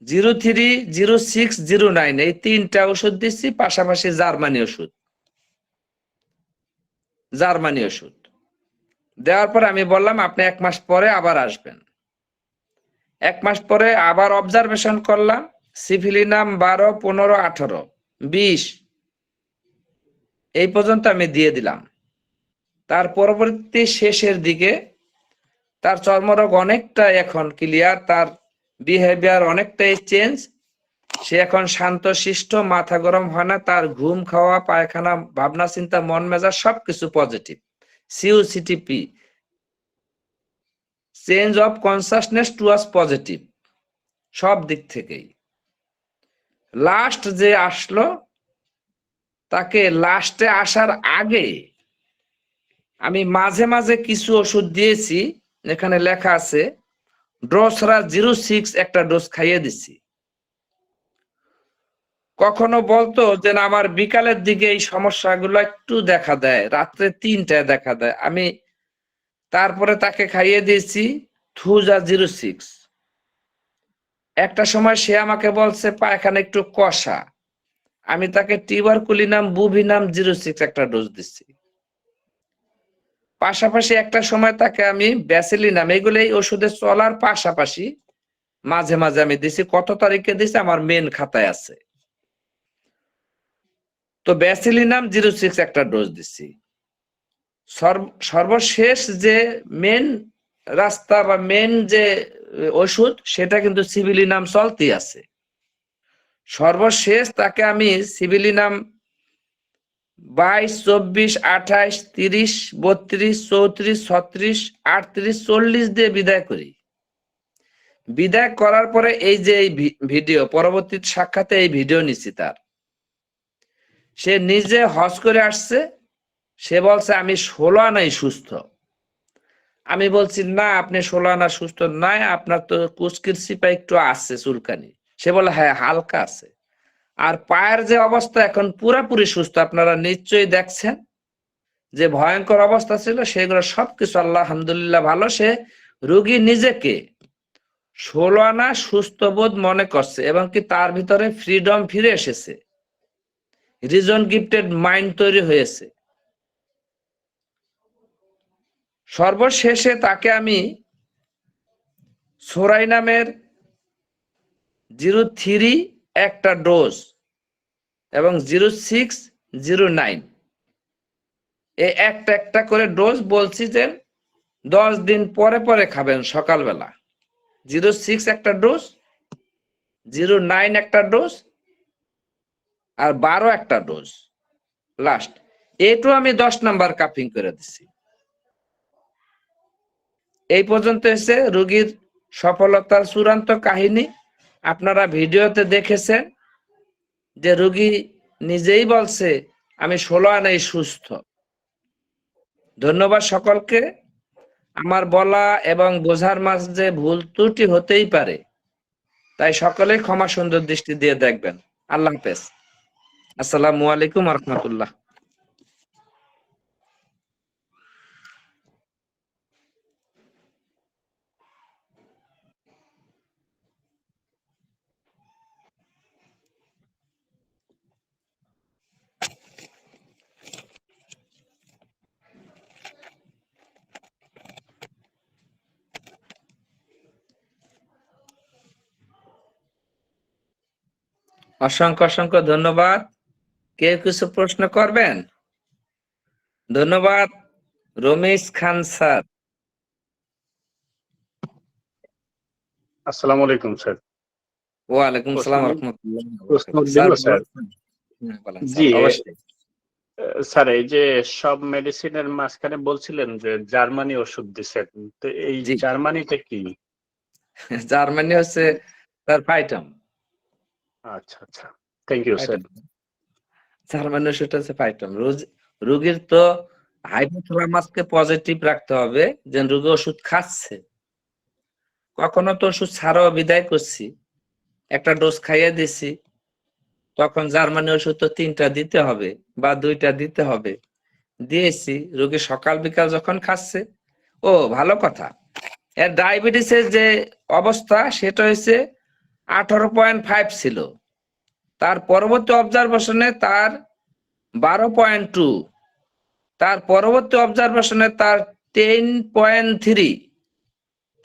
03, 06, 09 এই 3টা ওষুধ দিচ্ছি, পাশাপাশি জার্মানি ওষুধ। জার্মানি ওষুধ দেওয়ার পর আমি বললাম আপনি 1 মাস পরে আবার আসবেন। 1 মাস পরে আবার অবজারভেশন করলাম। সিফিলিনাম 12, 15, 18, 20 এই পর্যন্ত আমি দিয়ে দিলাম। তার পরবর্তী শেষের দিকে তার চর্মরোগ অনেকটা এখন ক্লিয়ার, তার বিহেভিয়ার অনেকটাই চেঞ্জ। সে এখন শান্তশিষ্ট, মাথা গরম হয় না, তার ঘুম, খাওয়া, পায়খানা, ভাবনা চিন্তা, মন মেজাজ সবকিছু পজিটিভ। সিউসিটিপি change of consciousness towards positive, সব দিক থেকেই। লাস্ট যে আসলো, তাকে লাস্টে আসার আগে আমি মাঝে মাঝে কিছু ওষুধ দিয়েছি, এখানে লেখা আছে ড্রোসরা 06 একটা ডোজ খাইয়ে দিছি। কখনো বলতো যে না আমার বিকালের দিকে এই সমস্যাগুলো একটু দেখা দেয়, রাত্রে 3টায় দেখা দেয়। আমি তারপরে তাকে খাইয়ে দিয়েছি থুজা 06। একটা সময় সে আমাকে বলছে পায়খানা একটু কষা, আমি তাকে টিউবারকুলিনাম বুভিনাম 06 একটা ডোজ দিচ্ছি। পাশাপাশি একটা সময় তাকে আমি ব্যাসিলিনাম, এগুলো এই ওষুধে চলার পাশাপাশি মাঝে মাঝে আমি দিছি। কত তারিখে দিছি আমার মেন খাতায় আছে। তো ব্যাসিলিনাম 06 একটা ডোজ দিছি। সর্বশেষ যে মেন রাস্তা বা মেন যে ওষুধ, সেটা কিন্তু সিভিলিনাম চলতি আছে। সর্বশেষ তাকে আমি সিভিলিনাম 22, 24, 28, 30, 32, 34, 36, 38, 40 দিয়ে বিদায় করি। বিদায় করার পরে এই যে এই ভিডিও, পরবর্তী সাক্ষাতে এই ভিডিও নিচ্ছি তার। সে নিজে হজ করে আসছে। সে বলছে আমি 16 আনাই সুস্থ। আমি বলছি না, আপনি 16 আনা সুস্থ নাই, আপনার তো কুচকির সিপা একটু আছে, চুলকানি। সে বলে হ্যাঁ হালকা আছে। আর পায়ের যে অবস্থা এখন পুরাপুরি সুস্থ, আপনারা নিশ্চয়ই দেখছেন যে ভয়ঙ্কর অবস্থা ছিল সেগুলো সবকিছু আল্লাহ আলহামদুলিল্লাহ ভালো। সে রোগী নিজেকে 16 আনা সুস্থ বোধ মনে করছে এবং কি তার ভিতরে ফ্রিডম ফিরে এসেছে, রিজন গিফটেড মাইন্ড তৈরি হয়েছে। সর্বশেষে তাকে আমি সোরাই নামের 03 একটা ডোজ এবং 06, 09 এই একটা একটা করে ডোজ বলছি যে 10 দিন পরে পরে খাবেন সকালবেলা। 06 একটা ডোজ, 09 একটা ডোজ, আর 12 একটা ডোজ লাস্ট। এইটু আমি 10 নাম্বার কাপিং করে দিছি। এই পর্যন্ত এসে রোগীর সফলতার চূড়ান্ত কাহিনী আপনারা ভিডিওতে দেখেছেন যে রোগী নিজেই বলছে আমি 16 আনাই সুস্থ। ধন্যবাদ সকলকে। আমার বলা এবং বোঝার মাঝে ভুল ত্রুটি হতেই পারে, তাই সকলেই ক্ষমা সুন্দর দৃষ্টি দিয়ে দেখবেন। আল্লাহ হাফেজ। আসসালামু আলাইকুম ওয়া রাহমাতুল্লাহ। অসংখ্য অসংখ্য ধন্যবাদ। কেউ কিছু প্রশ্ন করবেন? ধন্যবাদ রমেশ খান স্যার। আসসালামু আলাইকুম স্যার। ওয়ালাইকুম প্রশ্ন সালাম রহমতুল্লাহ। প্রশ্ন স্যার দিব স্যার? বলছেন? বলেন জি স্যার, অবশ্যই। স্যার, এই যে সব মেডিসিনের মাঝখানে বলছিলেন যে জার্মানি ওষুধ দিচ্ছেন, তো এই জি, জার্মানিটা কি? জার্মানি হচ্ছে স্যার ফাইটাম। আচ্ছা আচ্ছা, থ্যাংক ইউ স্যার। জার্মানি ওষুধটা হচ্ছে ফাইটাম। রোগীর তো হাইপোথ্যালামাসকে পজিটিভ রাখতে হবে যে রোগী ওষুধ খাচ্ছে। কখনো তো ওষুধ ছাড়াও বিদায় করছি, একটা ডোজ খাইয়ে দিছি, তখন জার্মানি ওষুধ তো 3টা দিতে হবে বা 2টা দিতে হবে, দিয়েছি। রোগী সকাল বিকাল যখন খাচ্ছে, ও ভালো কথা। এর ডায়াবেটিসের যে অবস্থা সেটা হচ্ছে 18.5 ছিল, তার পরবর্তী অবজারভেশনে তার 12.2, তার পরবর্তী অবজারভেশনে তার 10.3,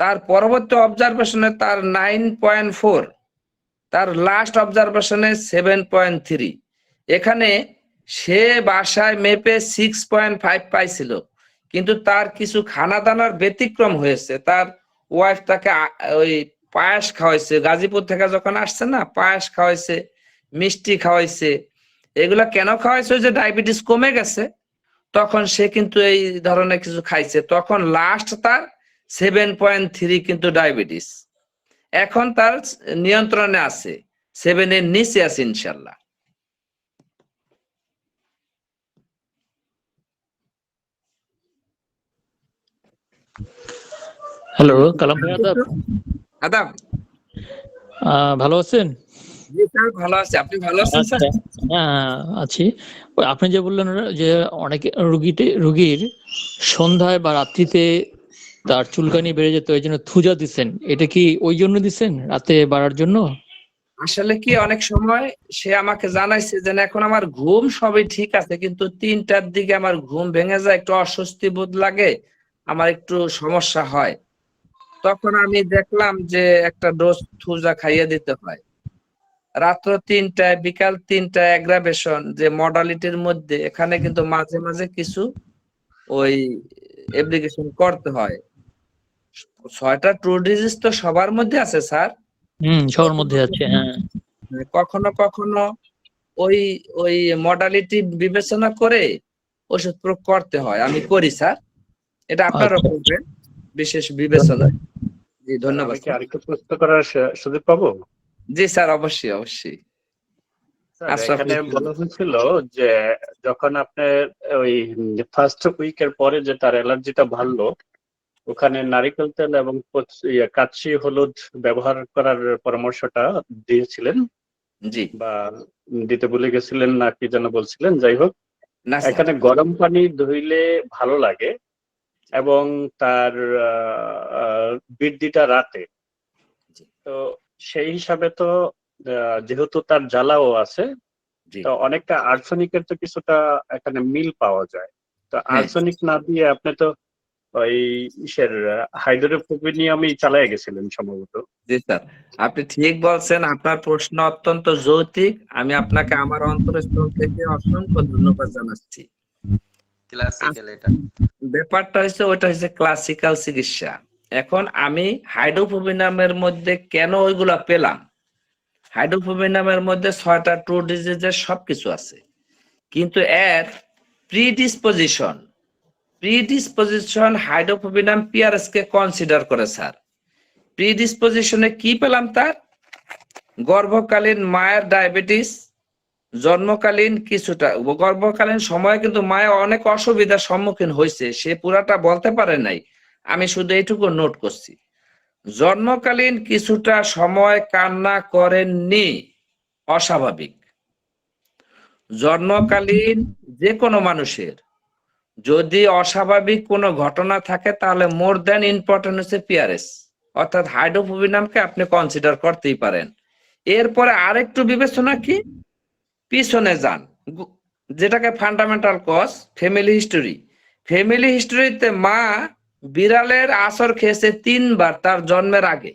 তার পরবর্তী অবজারভেশনে তার 9.4, তার লাস্ট অবজারভেশনে 7.3। এখানে সে বাসায় মেপে 6.5 পাইছিল, কিন্তু তার কিছু খানা দানার ব্যতিক্রম হয়েছে। তার ওয়াইফ তাকে ওই পায়েস খাওয়াইছে, গাজীপুর থেকে যখন আসছে না, পায়েস খাওয়াইছে, মিষ্টি খাওয়াইছে। এগুলা কেন খাওয়াইছে? যে ডায়াবেটিস কমে গেছে, তখন সে কিন্তু এই ধরনের কিছু খাইছে, তখন লাস্ট তার 7.3 কিন্তু ডায়াবেটিস। এখন তার নিয়ন্ত্রণে আছে, 7-এর নিচে আছে ইনশাল্লাহ। হ্যালো কালাম ভাই, আদাব। আদাব। ভালো আছেন? জি স্যার, ভালো আছে। আপনি ভালো আছেন স্যার? আচ্ছা, হ্যাঁ আছি। ওই আপনি যে বললেন যে অনেকে রুগীর সন্ধ্যায় বা রাত্রিতে তার চুলকানি বেড়ে যেত, এই জন্য থুজা দিচ্ছেন, এটা কি ওই জন্য দিচ্ছেন, রাতে বাড়ার জন্য? আসলে কি, অনেক সময় সে আমাকে জানাইছে যে না, এখন আমার ঘুম সবই ঠিক আছে, কিন্তু 3টার দিকে আমার ঘুম ভেঙে যায়, একটু অস্বস্তি বোধ লাগে, আমার একটু সমস্যা হয়। তখন আমি দেখলাম যে একটা ডোজ থুজা খাইয়ে দিতে হয়। রাত্র 3টায়, বিকাল 3টায় অ্যাগ্রাভেশন যে মডালিটির মধ্যে, এখানে কিন্তু মাঝে মাঝে কিছু ওই অ্যাপ্লিকেশন করতে হয়। 6টা ট্রু ডিজিজ তো সবার মধ্যে আছে স্যার। সবার মধ্যে আছে, হ্যাঁ। কখনো কখনো ওই ওই মডালিটি বিবেচনা করে ওষুধ প্রয়োগ করতে হয়, আমি করি স্যার। এটা আপনারও আচ্ছা, করবেন বিশেষ বিবেচনা। জি, স্যার, ধন্যবাদ আমি কি স্যার। আরেকটু প্রশ্ন করার সুযোগ পাবো? জি স্যার, অবশ্যই অবশ্যই। স্যার, আশরাফ এখানে হোসেন। বলা হয়েছিল যে যখন আপনার ওই ফার্স্ট উইকের পরে যে তার অ্যালার্জিটা ভালো, ওখানে নারিকেল তেল এবং কাচ্চি হলুদ ব্যবহার করার পরামর্শটা দিয়েছিলেন, জি বা দিতে ভুলে গেছিলেন না কি যেন বলছিলেন, যাই হোক। না স্যার। এখানে গরম পানি ধুইলে ভালো লাগে, এবং তার বৃদ্ধিটা রাতে। জি তো সেই হিসাবে তো যেহেতু তার জ্বালাও আছে, জি। তো অনেকটা আর্সেনিকের তো কিছুটা এখানে মিল পাওয়া যায়। তো হ্যাঁ আর্সেনিক না দিয়ে আপনি তো ওই ইসের হাইড্রোফোবিনিয়ামই চালায় গেছিলেন সম্ভবত। জি স্যার, আপনি ঠিক বলছেন। আপনার প্রশ্ন অত্যন্ত যৌক্তিক। আমি আপনাকে আমার অন্তরস্থল থেকে অসংখ্য ধন্যবাদ জানাচ্ছি। ক্লাসিক্যাল এটা। ব্যাপারটা হচ্ছে, ওটা হচ্ছে ক্লাসিক্যাল চিকিৎসা। এখন আমি হাইড্রোফোবিনামের মধ্যে কেন ওইগুলা পেলাম? হাইড্রোফোবিনামের মধ্যে 6টা ট্রু ডিজিজের সবকিছু আছে, কিন্তু এর প্রিডিসপোজিশন প্রিডিসপোজিশন হাইড্রোফোবিনাম পিআরএস কে কনসিডার করে স্যার। প্রিডিসপোজিশনে কি পেলাম? তার গর্ভকালীন মায়ের ডায়াবেটিস, জন্মকালীন কিছুটা, গর্ভকালীন সময়ে কিন্তু মায়ের অনেক অসুবিধার সম্মুখীন হয়েছে, সে পুরাটা বলতে পারে নাই, আমি শুধু এইটুকু নোট করছি। জন্মকালীন কিছুটা সময় কান্না করেননি, অস্বাভাবিক। জন্মকালীন যে কোনো মানুষের যদি অস্বাভাবিক কোনো ঘটনা থাকে, তাহলে মোর দেন ইম্পর্টেন্ট হচ্ছে পিআরএস, অর্থাৎ হাইড্রোফোবিনামকে আপনি কনসিডার করতেই পারেন। এরপরে আরেকটু বিবেচনা কি, পিছনে যান, যেটাকে fundamental cause, family history. Family হিস্টোরিতে মা বিড়ালের আঁচড় খেয়েছে 3বার তার জন্মের আগে,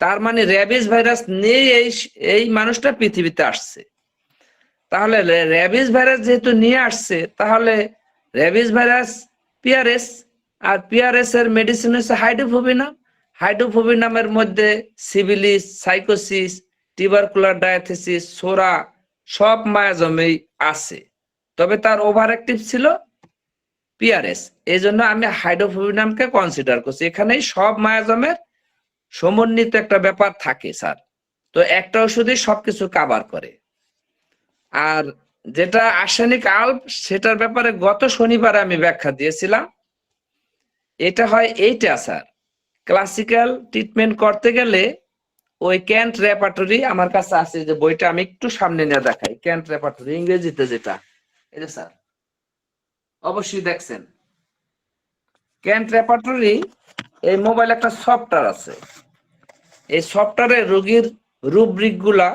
তার মানে র্যাবিস ভাইরাস নিয়ে এই মানুষটা পৃথিবীতে আসছে। তাহলে র্যাবিস ভাইরাস যেহেতু নিয়ে আসছে, তাহলে র্যাবিস ভাইরাস পিআরএস, আর পিআরএস এর মেডিসিন হচ্ছে হাইড্রোফোবিনাম। হাইড্রোফোবিনামের মধ্যে সিভিলিস, সাইকোসিস, টিউবারকুলার ডায়াথেসিস, সোরা সব মায়াজমেই আছে, তবে তার ওভার অ্যাক্টিভ ছিল পিআরএস। এই জন্য আমি হাইড্রোফোবিনামকে কনসিডার করছি। এখানেই সব মায়াজমের সমন্বিত একটা ব্যাপার থাকে স্যার। তো একটা ওষুধই সবকিছু কাভার করে। আর যেটা আর্সেনিক আল্প, সেটার ব্যাপারে গত শনিবার আমি ব্যাখ্যা দিয়েছিলাম। এটা হয় এইটা স্যার, ক্লাসিক্যাল ট্রিটমেন্ট করতে গেলে ওই ক্যান্ট রেপার্টরি আমার কাছে আছে, যে বইটা আমি একটু সামনে নিয়ে দেখাই, ক্যান্ট রেপার্টরি ইংরেজিতে যেটা, এই যে স্যার অবশ্যই দেখছেন ক্যান্ট রেপার্টরি। এই মোবাইল একটা সফটওয়্যার আছে, এই সফটওয়্যারে রোগীর রুব্রিক গুলা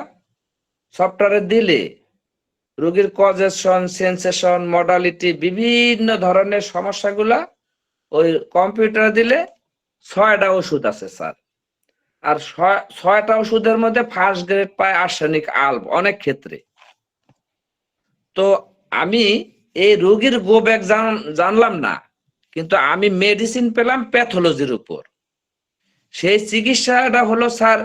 সফটওয়্যারে দিলে রোগীর কজেশন, সেন্সেশন, মডালিটি, বিভিন্ন ধরনের সমস্যাগুলা ওই কম্পিউটারে দিলে 6টা ওষুধ আছে স্যার। আর 6টা ওষুধের মধ্যে ফার্স্ট গ্রেড পায় আর্সেনিক আল্প অনেক ক্ষেত্রে। তো আমি এই রোগীর গো ব্যাক জানলাম না, কিন্তু আমি মেডিসিন পেলাম প্যাথোলজির উপর। সেই চিকিৎসাটা হলো স্যার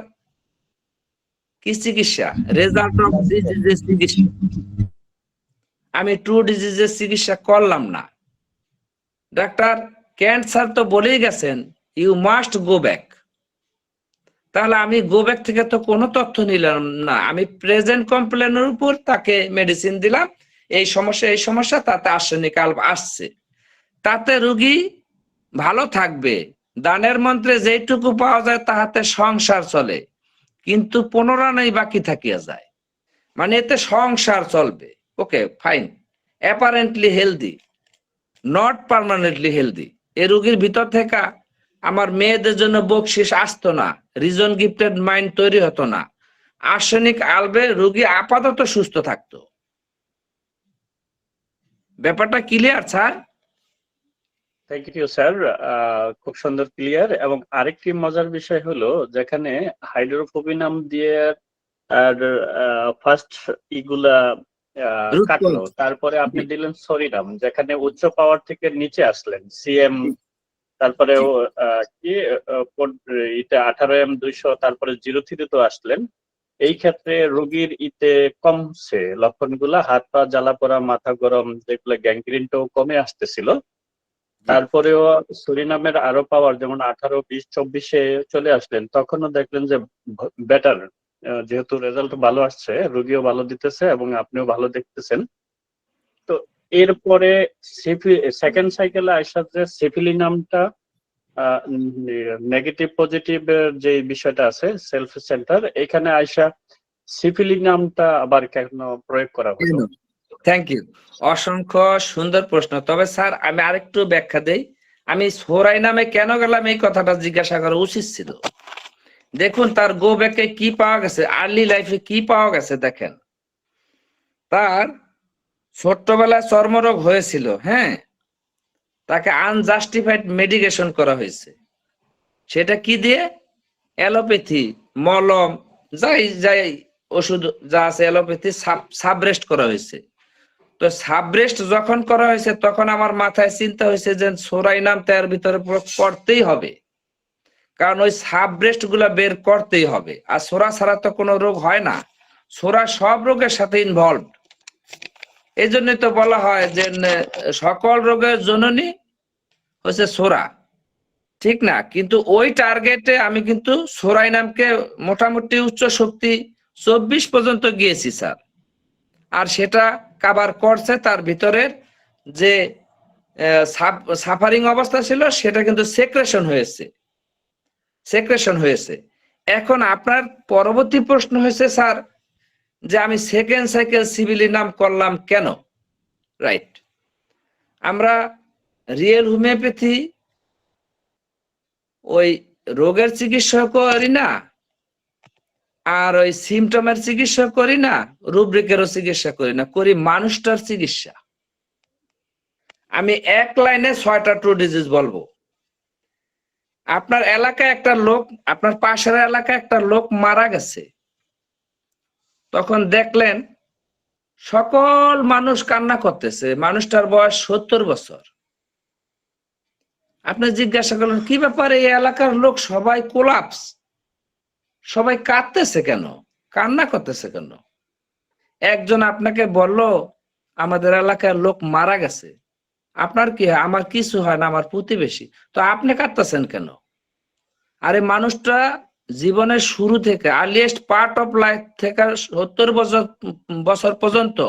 কি চিকিৎসা? রেজাল্ট অফ ডিজিজের চিকিৎসা। আমি ট্রু ডিজিজের চিকিৎসা করলাম না। ডাক্তার ক্যান্ট স্যার তো বলেই গেছেন ইউ মাস্ট গো ব্যাক। তাহলে আমি গো ব্যাক থেকে তো কোনো তথ্য নিলাম না, আমি প্রেজেন্ট কমপ্লেনের উপর তাকে মেডিসিন দিলাম, এই সমস্যা তাতে আর্সেনিক আল্প আসছে, তাতে রোগী ভালো থাকবে। দানের মন্ত্রে যেটুকু পাওয়া যায় তাহাতে সংসার চলে, কিন্তু 15 আনাই বাকি থাকিয়া যায়, মানে এতে সংসার চলবে। Okay fine, apparently healthy, not permanently healthy. এই রোগীর ভিতর থেকে আমার মেয়েদের জন্য বকশিস আসতো না, রিজন গিফটেড মাইন্ড তৈরি হতো না, আর্সেনিক আলবে রোগী আপাতত সুস্থ থাকতো। ব্যাপারটা clear sir? Thank you sir, খুব সুন্দর ক্লিয়ার। এবং আরেকটি মজার বিষয় হলো, যেখানে হাইড্রোফোবিনাম দিয়ে আর ফার্স্ট ইগুলা কাটলো, তারপরে আপনি দিলেন সরিনাম, যেখানে উচ্চ পাওয়ার থেকে নিচে আসলেন সিএম, তারপরে কি এটা 18M200, তারপরে 03 তো আসলেন। এই ক্ষেত্রে রোগীর কমছে লক্ষণগুলা, হাত পা জ্বালা পোড়া, মাথা গরম, যেগুলো গ্যাংগ্রিনটাও কমে আসতেছিল। তারপরেও সুরিনামের আরো পাওয়ার, যেমন 18, 20, 24-এ চলে আসলেন, তখনও দেখলেন যে বেটার, যেহেতু রেজাল্ট ভালো আসছে, রোগীও ভালো দিতেছে এবং আপনিও ভালো দেখতেছেন। তো এরপরে সেকেন্ড সাইকেলে আসার যে সিফিলিনামটা নেগেটিভ পজিটিভ যে বিষয়টা আছে সেলফ সেন্টার, এখানে আইসা সিফিলিনামটা আবার কেন প্রয়োগ করা হলো? থ্যাংক ইউ, অসংখ্য সুন্দর প্রশ্ন। তবে স্যার আমি আরেকটু ব্যাখ্যা দেই। আমি সোরাই নামে কেন গেলাম এই কথাটা জিজ্ঞাসা করা উচিত ছিল। দেখুন তার গো ব্যাকে কি পাওয়া গেছে, আর্লি লাইফে কি পাওয়া গেছে। দেখেন তার ছোট্টবেলায় চর্মরোগ হয়েছিল, হ্যাঁ, তাকে আনজাস্টিফাইড মেডিকেশন করা হয়েছে। সেটা কি দিয়ে? অ্যালোপ্যাথি, মলম, যাই যাই ওষুধ যা আছে অ্যালোপ্যাথি সাবরেস্ট করা হয়েছে। তো সাবরেস্ট যখন করা হয়েছে তখন আমার মাথায় চিন্তা হয়েছে যে সোরাইনাম তার ভিতরে পড়তেই হবে, কারণ ওই সাবরেস্ট গুলা বের করতেই হবে। আর সোরা ছাড়া তো কোনো রোগ হয় না, সোরা সব রোগের সাথে ইনভলভ। এই জন্যই তো বলা হয় যে সকল রোগের জননী হচ্ছে সোরা, ঠিক না? কিন্তু ওই টার্গেটে আমি কিন্তু সোরাইনামকে মোটামুটি উচ্চ শক্তি 24 পর্যন্ত গিয়েছি স্যার। আর সেটা কাভার করছে, তার ভিতরের যে সাফারিং অবস্থা ছিল সেটা কিন্তু সেক্রেশন হয়েছে। এখন আপনার পরবর্তী প্রশ্ন হয়েছে স্যার যে আমি সেকেন্ড সাইকেল সিভিলিনাম করলাম কেন? রাইট, আমরা রিয়েল হোমিওপ্যাথি ওই রোগের চিকিৎসা করি না, আর ওই সিমটমের চিকিৎসা করি না, রুব্রিকেরও চিকিৎসা করি না, করি মানুষটার চিকিৎসা। আমি এক লাইনে 6টা ট্রু ডিজিজ বলবো। আপনার এলাকায় একটা লোক, আপনার পাশের এলাকায় একটা লোক মারা গেছে, তখন দেখলেন সকল মানুষ কান্না করতেছে, মানুষটার বয়স 70 বছর। আপনি জিজ্ঞাসা করলেন কি ব্যাপার, এই এলাকার লোক সবাই কোলাপস, সবাই কাঁদতেছে কেন, কান্না করতেছে কেন? একজন আপনাকে বলল আমাদের এলাকার লোক মারা গেছে। আপনার কি হয়? আমার কিছু হয় না, আমার প্রতিবেশী। তো আপনি কাঁদতেছেন কেন? আরে মানুষটা জীবনের শুরু থেকে, আর্লিয়েস্ট পার্ট অফ লাইফ থেকে 70 বছর পর্যন্ত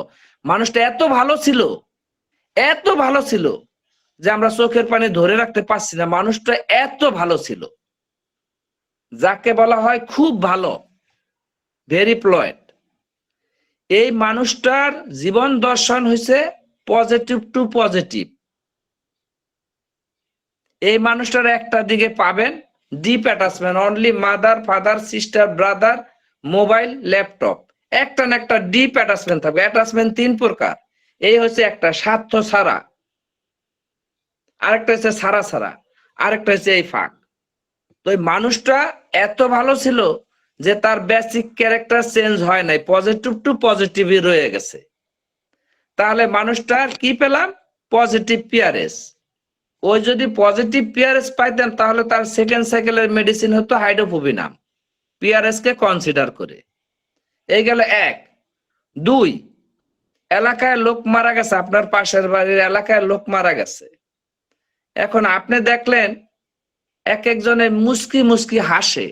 মানুষটা এত ভালো ছিল, এত ভালো ছিল যে আমরা চোখের পানি ধরে রাখতে পারছি না। মানুষটা এত ভালো ছিল, যাকে বলা হয় খুব ভালো, ভেরি প্লয়েড। এই মানুষটার জীবন দর্শন হয়েছে পজিটিভ টু পজিটিভ। এই মানুষটার একটা দিকে পাবেন deep attachment, only mother, father, sister, brother, mobile, laptop, একটা না একটা ডিপ অ্যাটাচমেন্ট থাকবে। অ্যাটাচমেন্ট 3 প্রকার। এই হচ্ছে একটা স্বার্থ ছাড়া, আরেকটা হচ্ছে ছাড়া ছাড়া, আরেকটা হচ্ছে এই ফাঁক। তো এই মানুষটা এত ভালো ছিল যে তার বেসিক ক্যারেক্টার চেঞ্জ হয় নাই, পজিটিভ টু পজিটিভই রয়ে গেছে। তাহলে মানুষটার কি পেলাম? Positive PRS. ওই যদি পজিটিভ পিআরএস পাইতেন তাহলে তার সেকেন্ড সাইকেলের মেডিসিন হতো হাইড্রোফোবিনাম, পিআরএস কে কনসিডার করে। এই গেল 1। 2, এলাকায় লোক মারা গেছে, আপনার পাশের বাড়ির এলাকায় লোক মারা গেছে। এখন আপনি দেখলেন এক একজনে মুস্কি মুস্কি হাসে,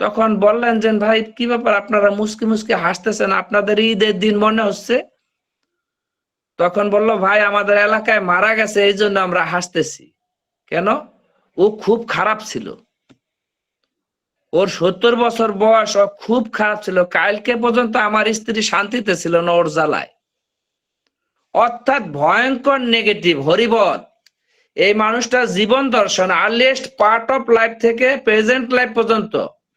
তখন বললেন যে ভাই কি ব্যাপার, আপনারা মুস্কি মুস্কি হাসতেছেন, আপনাদের ঈদের দিন মনে হচ্ছে? তখন বলল ভাই আমাদের এলাকায় মারা গেছে, এই জন্য আমরা হাসতেছি। কেন? ও খুব খারাপ ছিল, ওর 70 বছর বয়স, ও খুব খারাপ ছিল, কালকে পর্যন্ত আমার স্ত্রী শান্তিতে ছিল না ওর জ্বালায়। অর্থাৎ ভয়ঙ্কর নেগেটিভ। হরিবল। এই মানুষটা জীবন দর্শন আর্লিয়েস্ট পার্ট অফ লাইফ থেকে প্রেজেন্ট লাইফ পর্যন্ত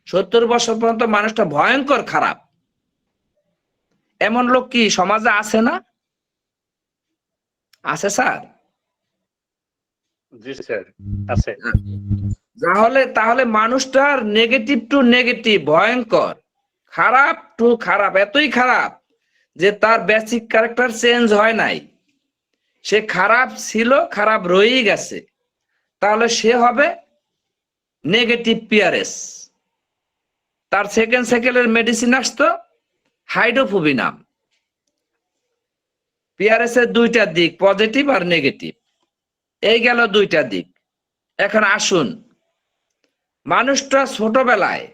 70 বছর পর্যন্ত মানুষটা ভয়ঙ্কর খারাপ। এমন লোক কি সমাজে আছে না? আছে স্যার? জি স্যার, আছে। তাহলে মানুষটার নেগেটিভ টু নেগেটিভ, ভয়ঙ্কর, খারাপ টু খারাপ, এতই খারাপ যে তার বেসিক ক্যারেক্টার চেঞ্জ হয় নাই। সে খারাপ ছিল, খারাপ রয়েই গেছে। তাহলে সে হবে নেগেটিভ পিআরএস। তার সেকেন্ড সাইকেলের মেডিসিন আসতো হাইড্রোফোবিনাম। পিআরএস এর 2টা দিক, পজিটিভ আর নেগেটিভ। এই গেল 2টা দিক। এখন আসুন, মানুষটা ছোটবেলায়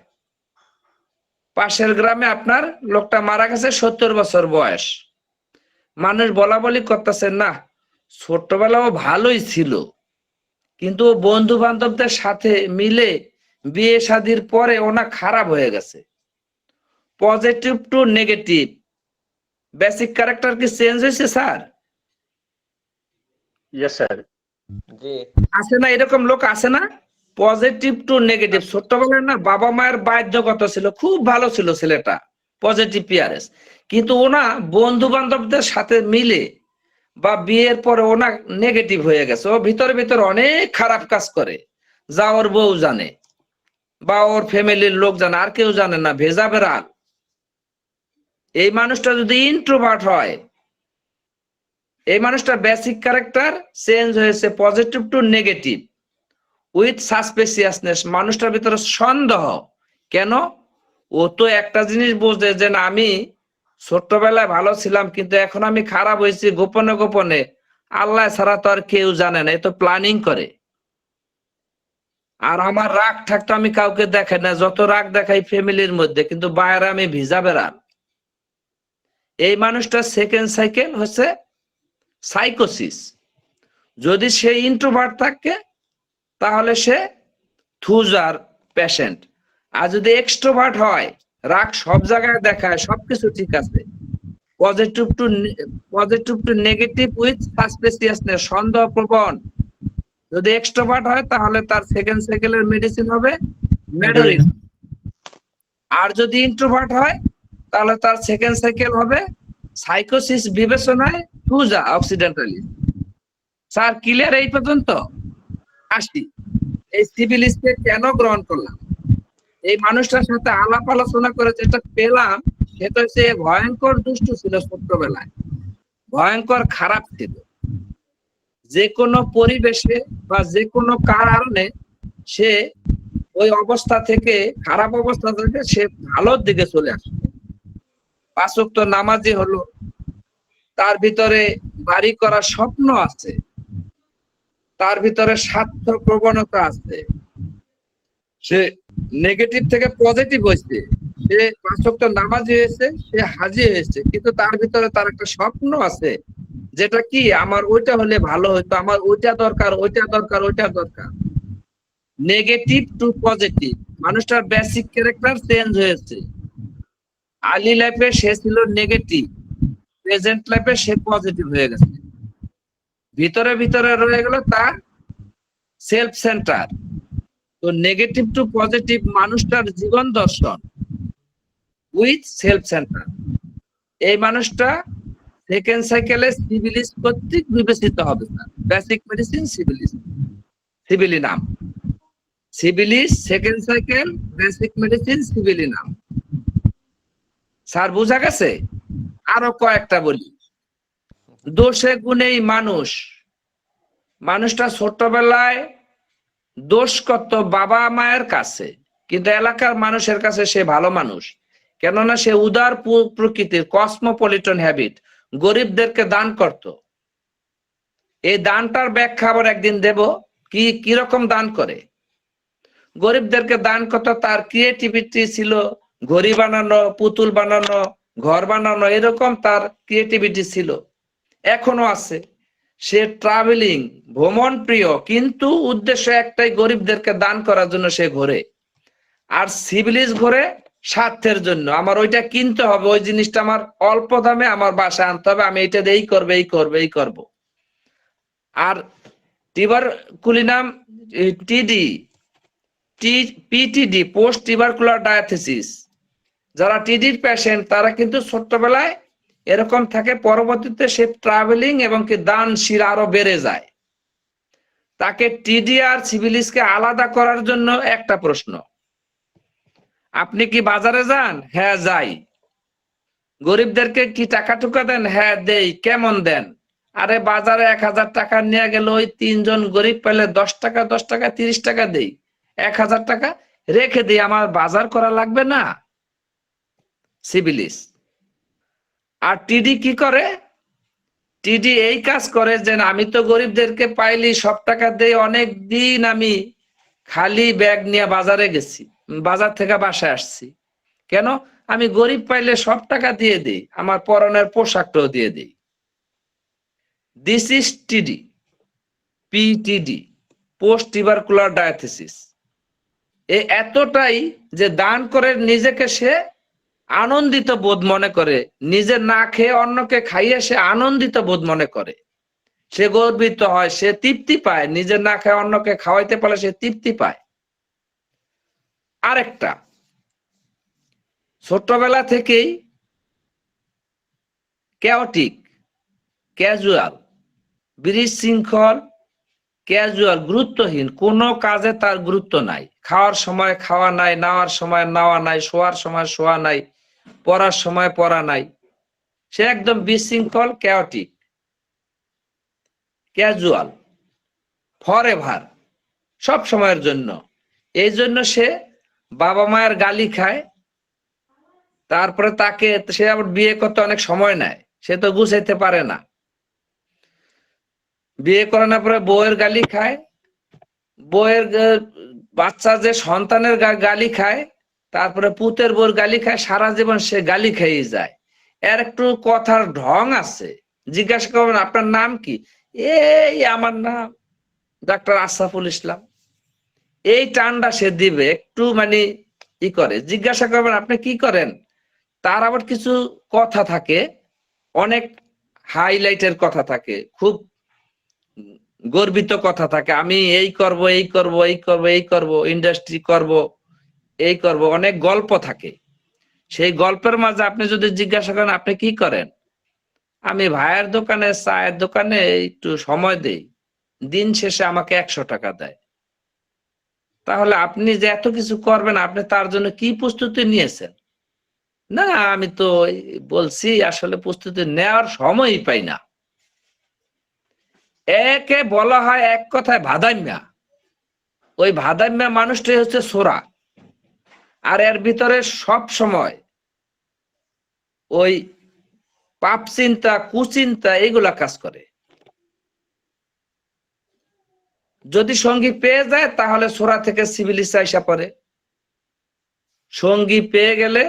পাশের গ্রামে আপনার লোকটা মারা গেছে, 70 বছর বয়স। মানুষ বলা বলি করতেছেন না ছোটবেলাও ভালোই ছিল, কিন্তু বন্ধু বান্ধবদের সাথে মিলে বিয়ে শাদীর পরে ওনা খারাপ হয়ে গেছে। Positive to negative, basic character কি চেঞ্জ হয়েছে স্যার? Yes sir. জি আছে না? এরকম লোক আছে না? Positive to negative. ছোট্টবেলায় না বাবা মায়ের বাধ্যগত ছিল, খুব ভালো ছিল ছেলেটা, পজিটিভ পিআরএস, কিন্তু ওনা বন্ধু বান্ধবদের সাথে মিলে বা বিয়ের পরে ওনা নেগেটিভ হয়ে গেছে। ও ভিতরে ভিতরে অনেক খারাপ কাজ করে, যা ওর বউ জানে বা ওর ফ্যামিলির লোক জানে, আর কেউ জানে না, ভেজা বেড়াল। এই মানুষটা যদি ইন্ট্রোভার্ট হয়, এই মানুষটা বেসিক ক্যারেক্টার চেঞ্জ হয়েছে পজিটিভ টু নেগেটিভ উইথ সাসপেসিয়াসনেস। মানুষটার ভিতরে সন্দেহ। কেন? ও তো একটা জিনিস বোঝে যে না, আমি ছোট্টবেলায় ভালো ছিলাম কিন্তু এখন আমি খারাপ হয়েছি গোপনে গোপনে, আল্লাহ ছাড়া তো আর কেউ জানে না, এ তো প্ল্যানিং করে। আর আমার রাগ থাকতো আমি কাউকে দেখাই না, যত রাগ দেখাই ফ্যামিলির মধ্যে, কিন্তু বাইরে আমি ভিজা বেড়াল। এই মানুষটা সেকেন্ড সাইকেল হচ্ছে সাইকোসিস। যদি সে ইন্ট্রোভার্ট থাকে তাহলে সে থুজার পেশেন্ট। আর যদি এক্সট্রোভার্ট হয়, রাগ সব জায়গায় দেখায়, সবকিছু ঠিক আছে, পজিটিভ টু নেগেটিভ উইথ সাসপেসিয়াসনেস, সন্দেহ প্রবণ। যদি এক্সট্রোভার্ট হয় তাহলে তার সেকেন্ড সাইকেলের মেডিসিন হবে মেডোরিন। আর যদি ইন্ট্রোভার্ট হয় তাহলে তার সেকেন্ড সাইকেল হবে সাইকোসিস বিবেচনায় থুজা অক্সিডেন্টালি। স্যার ক্লিয়ার এই পর্যন্ত? আসি এই সিভিলিসকে কেন গ্রহণ করলাম? এই মানুষটার সাথে আলাপ আলোচনা করে যেটা পেলাম সেটা হচ্ছে ভয়ঙ্কর দুষ্টু ছিল ছোট্টবেলায়, ভয়ঙ্কর খারাপ ছিল। যে কোনো পরিবেশে বা যে কোনো কারণে সে ওই অবস্থা থেকে, খারাপ অবস্থা থেকে সে ভালোর দিকে চলে আসে। 5 ওয়াক্ত নামাজি হলো, তার ভিতরে বাড়ি করার স্বপ্ন আছে, তার ভিতরে স্বার্থ প্রবণতা আছে, সে নেগেটিভ থেকে পজিটিভ হয়েছে, সে 5 ওয়াক্ত নামাজি হয়েছে, সে হাজি হয়েছে, কিন্তু তার ভিতরে তার একটা স্বপ্ন আছে যেটা কি আমার ওইটা হলে ভালো হতো, আমার ওইটা দরকার, ওইটা দরকার, ওইটা দরকার। নেগেটিভ টু পজিটিভ, মানুষটার বেসিক ক্যারেক্টার চেঞ্জ হয়েছে। আর্লি লাইফে সে ছিল নেগেটিভ, প্রেজেন্ট লাইফে সে পজিটিভ হয়ে গেছে। ভিতরে ভিতরে রয়ে গেল তার সেলফ সেন্টার। তো নেগেটিভ টু পজিটিভ মানুষটার জীবন দর্শন উইথ সেলফ সেন্টার। এই মানুষটা সেকেন্ড সাইকেলে সিভিলিস কর্তৃক বিবেচিত হবে। বেসিক মেডিসিন সিভিলিস, সিভিলি নাম syphilis, second cycle, basic medicine সিভিলি নাম। স্যার বোঝা গেছে? আরো কয়েকটা বলি। দোষে গুণেই মানুষ, মানুষটা ছোটবেলায় দোষ করত বাবা মায়ের কাছে, কিন্তু এলাকার মানুষের কাছে সে ভালো মানুষ, কেননা সে উদার প্রকৃতির, কসমোপলিটন হ্যাবিট, গরিবদেরকে দান করত। এই দানটার ব্যাখ্যা আবার একদিন দেব, কি কিরকম দান করে। গরিবদেরকে দান করত, তার ক্রিয়েটিভিটি ছিল, ঘড়ি বানানো, পুতুল বানানো, ঘর বানানো, এরকম তার ক্রিয়েটিভিটি ছিল, এখনো আছে। সে ট্রাভেলিং, ভ্রমণ প্রিয়, কিন্তু উদ্দেশ্য একটাই, গরিবদেরকে দান করার জন্য সে ঘোরে। আর সিভিলিস ঘোরে স্বার্থের জন্য, আমার ওইটা কিনতে হবে, ওই জিনিসটা আমার অল্প দামে আমার বাসায় আনতে হবে, আমি এটা এই করবো, এই করবো, এই করবো। আর টিউবারকুলিনাম, টিডি, পিটিডি, পোস্ট টিউবারকুলার ডায়াথেসিস, যারা টিডির পেশেন্ট তারা কিন্তু ছোট্টবেলায় এরকম থাকে, পরবর্তীতে সে ট্রাভেলিং এবং কি দানশীল আরো বেড়ে যায়। তাকে টিডি আর সিভিলিসকে আলাদা করার জন্য একটা প্রশ্ন, আপনি কি বাজারে যান? হ্যাঁ যাই। গরিবদেরকে কি টাকা টুকা দেন? হ্যাঁ দেই। কেমন দেন? আরে বাজারে 1000 টাকা নিয়ে গেল, ওই 3 জন গরিব পেলে 10 টাকা 10 টাকা 30 টাকা দেই, 1000 টাকা রেখে দিই, আমার বাজার করা লাগবে না। সিভিলিস। আর টিডি কি করে? টিডি এই কাজ করে যে আমি তো গরিবদেরকে পাইলি সব টাকা দেই, অনেক দিন আমি খালি ব্যাগ নিয়ে বাজারে গেছি, বাজার থেকে বাসায় আসছি, কেন? আমি গরিব পাইলে সব টাকা দিয়ে দিই, আমার পরনের পোশাকটাও দিয়ে দিই। দিস ইজ টিডি, পিটিডি, পোস্ট টিউবারকুলার ডায়াথেসিস। এতটাই যে দান করে নিজেকে সে আনন্দিত বোধ মনে করে, নিজে না খেয়ে অন্যকে খাইয়ে সে আনন্দিত বোধ মনে করে, সে গর্বিত হয়, সে তৃপ্তি পায়, নিজে না খেয়ে অন্যকে খাওয়াইতে পারলে সে তৃপ্তি পায়। আরেকটা, ছোটবেলা থেকেই ক্যাওটিক, ক্যাজুয়াল, বিশৃঙ্খল, ক্যাজুয়াল, গুরুত্বহীন, কোনো কাজে তার গুরুত্ব নাই। খাওয়ার সময় খাওয়া নাই, নাওয়ার সময় নাওয়া নাই, শোয়ার সময় শোয়া নাই, পড়ার সময় পড়া নাই। সে একদম বিশৃঙ্খল, ক্যাওটিক, ক্যাজুয়াল, ফরএভার, সব সময়ের জন্য। এই জন্য সে বাবা মায়ের গালি খায়, তারপরে তাকে সে আবার বিয়ে করতে অনেক সময় নেয়, সে তো গুছাইতে পারে না, বিয়ে করানোর পরে বউয়ের গালি খায়, বউয়ের বাচ্চা যে সন্তানের গালি খায়, তারপরে পুতের বউর গালি খায়, সারা জীবন সে গালি খেয়ে যায়। এর একটু কথার ঢং আছে, জিজ্ঞাসা করবেন আপনার নাম কি? এই আমার নাম ডাক্তার আশরাফুল ইসলাম, এই টানটা সে দিবে, একটু মানে ই করে। জিজ্ঞাসা করবেন আপনি কি করেন? তার আবার কিছু কথা থাকে, অনেক হাইলাইটের কথা থাকে, খুব গর্বিত কথা থাকে, আমি এই করব, এই করব, এই করব, এই করব, ইন্ডাস্ট্রি করব, এই করব, অনেক গল্প থাকে। সেই গল্পের মাঝে আপনি যদি জিজ্ঞাসা করেন আপনি কি করেন? আমি ভাইয়ের দোকানে, চায়ের দোকানে একটু সময় দেই, দিন শেষে আমাকে 100 টাকা দেয়। তাহলে আপনি যে এত কিছু করবেন, আপনি তার জন্য কি প্রস্তুতি নিয়েছেন? না, আমি তো বলছি আসলে প্রস্তুতি নেওয়ার সময়ই পাই না। একে বলা হয় এক কথায় ভাদাইম্যা। ওই ভাদাইম্যা মানুষটাই হচ্ছে সোরা। আর এর ভিতরে সব সময় ওই পাপ চিন্তা, কুচিন্তা এগুলা কাজ করে। যদি সঙ্গী পেয়ে যায় তাহলে সোরা থেকে সিভিলিসে আইসা পড়ে। সঙ্গী পেয়ে গেলে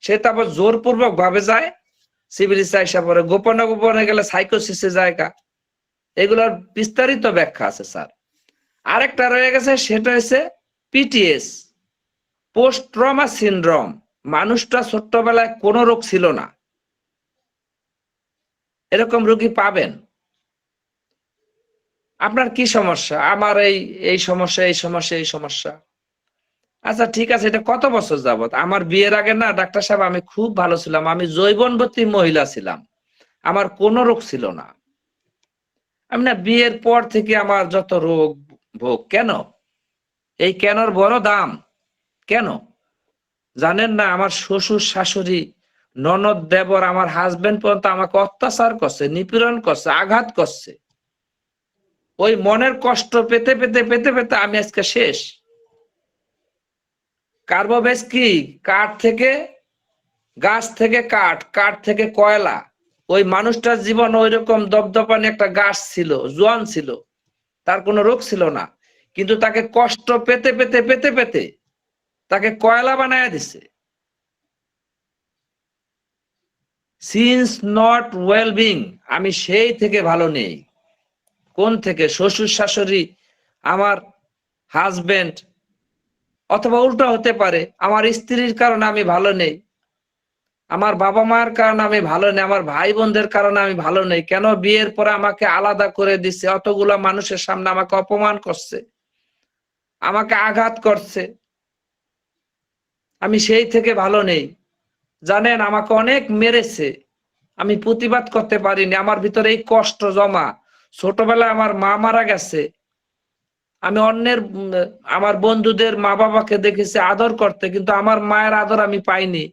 সে তারপর জোরপূর্বক ভাবে যায়, সিভিলিসে আইসা পড়ে। গোপনে গোপনে গেলে সাইকোসিসে জায়গা। এগুলোর বিস্তারিত ব্যাখ্যা আছে স্যার। আরেকটা রয়ে গেছে, সেটা হচ্ছে পিটিএস, পোস্ট ট্রমা সিনড্রোম। মানুষটা ছোট্টবেলায় কোনো রোগ ছিল না, এরকম রোগী পাবেন। আপনার কি সমস্যা? আমার এই সমস্যা, এই সমস্যা, এই সমস্যা। আচ্ছা ঠিক আছে, এটা কত বছর যাবত? আমার বিয়ের আগে না ডাক্তার সাহেব আমি খুব ভালো ছিলাম, আমি যৌবনবতী মহিলা ছিলাম, আমার কোনো রোগ ছিল না। আমি না বিয়ের পর থেকে আমার যত রোগ ভোগ। কেন? এই কেনর বড় দাম। কেন জানেন না? আমার শ্বশুর শাশুড়ি, ননদ, দেবর, আমার হাজবেন্ড পর্যন্ত আমাকে অত্যাচার করছে, নিপীড়ন করছে, আঘাত করছে। ওই মনের কষ্ট পেতে পেতে পেতে পেতে আমি আজকে শেষ। কার্বোবেস কি? কাঠ থেকে, গাছ থেকে কাঠ, কাঠ থেকে কয়লা। ওই মানুষটার জীবন ওই রকম দপদপানি একটা গাছ ছিল, জোয়ান ছিল, তার কোনো রোগ ছিল না, কিন্তু তাকে কষ্ট পেতে পেতে পেতে পেতে তাকে কয়লা বানায় দিছে। সিন্স নট ওয়েল বিং, আমি সেই থেকে ভালো নেই। কোন থেকে? শ্বশুর শাশুড়ি, আমার হাজবেন্ড, অথবা উল্টো হতে পারে আমার স্ত্রীর কারণে আমি ভালো নেই, আমার বাবা মায়ের কারণে আমি ভালো নেই, আমার ভাই বোনদের কারণে আমি ভালো নেই। কেন? বিয়ের পরে আমাকে আলাদা করে দিচ্ছে, অতগুলা মানুষের সামনে আমাকে অপমান করছে, আমাকে আঘাত করছে, আমি সেই থেকে ভালো নেই। জানেন, আমাকে অনেক মেরেছে, আমি প্রতিবাদ করতে পারিনি, আমার ভিতরে এই কষ্ট জমা। ছোটবেলায় আমার মা মারা গেছে, আমি অন্যের আমার বন্ধুদের মা বাবাকে দেখেছি আদর করতে, কিন্তু আমার মায়ের আদর আমি পাইনি।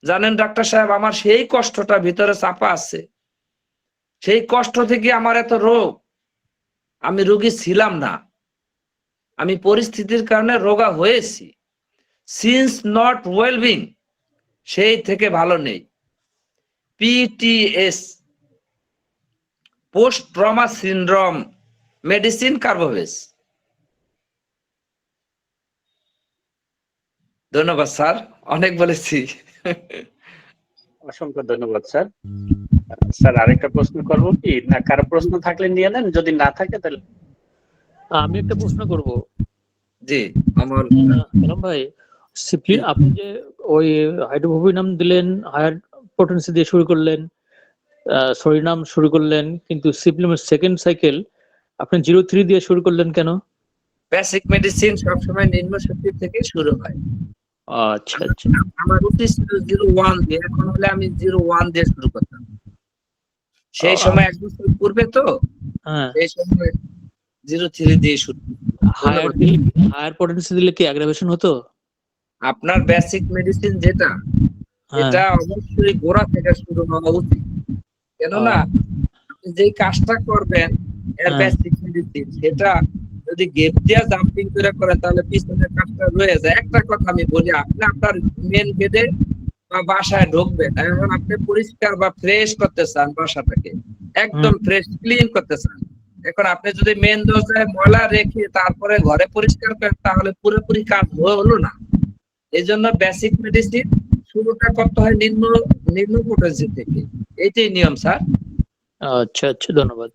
জানেন ডাক্তার সাহেব, আমার সেই কষ্টটা ভিতরে চাপা আছে। সেই কষ্ট থেকে আমার এত রোগ। আমি রোগী ছিলাম না, আমি পরিস্থিতির কারণে রোগা হয়েছি। সিন্স নট ওয়েল বিং, সেই থেকে ভালো নেই। PTS, post trauma syndrome, medicine কার্বোভেস। ধন্যবাদ স্যার, অনেক বলেছি। অসংখ্য ধন্যবাদ স্যার। স্যার আরেকটা প্রশ্ন করবো কি, না কারো প্রশ্ন থাকলে নিয়ে নেন, যদি না থাকে তাহলে। আমি একটা প্রশ্ন করব। জি আমার সালাম ভাই, আপনি যে ওই হাইড্রোফোবিনাম দিলেন, হায়ার পোটেন্সি দিয়ে শুরু করলেন, সরিনাম শুরু করলেন, কিন্তু সিপ্লিমেন্ট সেকেন্ড সাইকেল আপনি 03 দিয়ে শুরু করলেন কেন? বেসিক মেডিসিন সবসময় নিম্ন শক্তি থেকে শুরু হয়। আচ্ছা আচ্ছা। আমার উচিত ছিল 01 দিয়ে, এখন হলে আমি 01 দিয়ে শুরু করতাম। সেই সময় এক বছর পূর্বে তো, হ্যাঁ, সেই সময় 03 দিয়ে শুরু। হায়ার পোটেন্সি দিলে কি অ্যাগ্রাভেশন হতো? আপনার বেসিক মেডিসিন যেটা, হ্যাঁ, এটা অবশ্যই গোড়া থেকে শুরু হওয়া উচিত। কেননা আপনি যেই কাজটা করবেন এর হ্যাঁ। বেসিক মেডিসিন, সেটা যদি গেপ দিয়া জাম্পিং করে করেন তাহলে পিছনের কাজটা রয়ে যায়। একটা কথা আমি বলি, আপনি আপনার মেন গেটে বা বাসায় ঢুকবেন, এখন আপনি পরিষ্কার বা ফ্রেশ করতে চান বাসাটাকে, একদম ফ্রেশ ক্লিন করতে চান। এখন আপনি যদি মেন দরজায় ময়লা রেখে তারপরে ঘরে পরিষ্কার করেন তাহলে পুরোপুরি কাজ হলো না। এই জন্য বেসিক মেডিসিন শুরুটা করতে হয় নিম্ন পোটেন্সি থেকে। এইটাই নিয়ম স্যার। আচ্ছা আচ্ছা, ধন্যবাদ।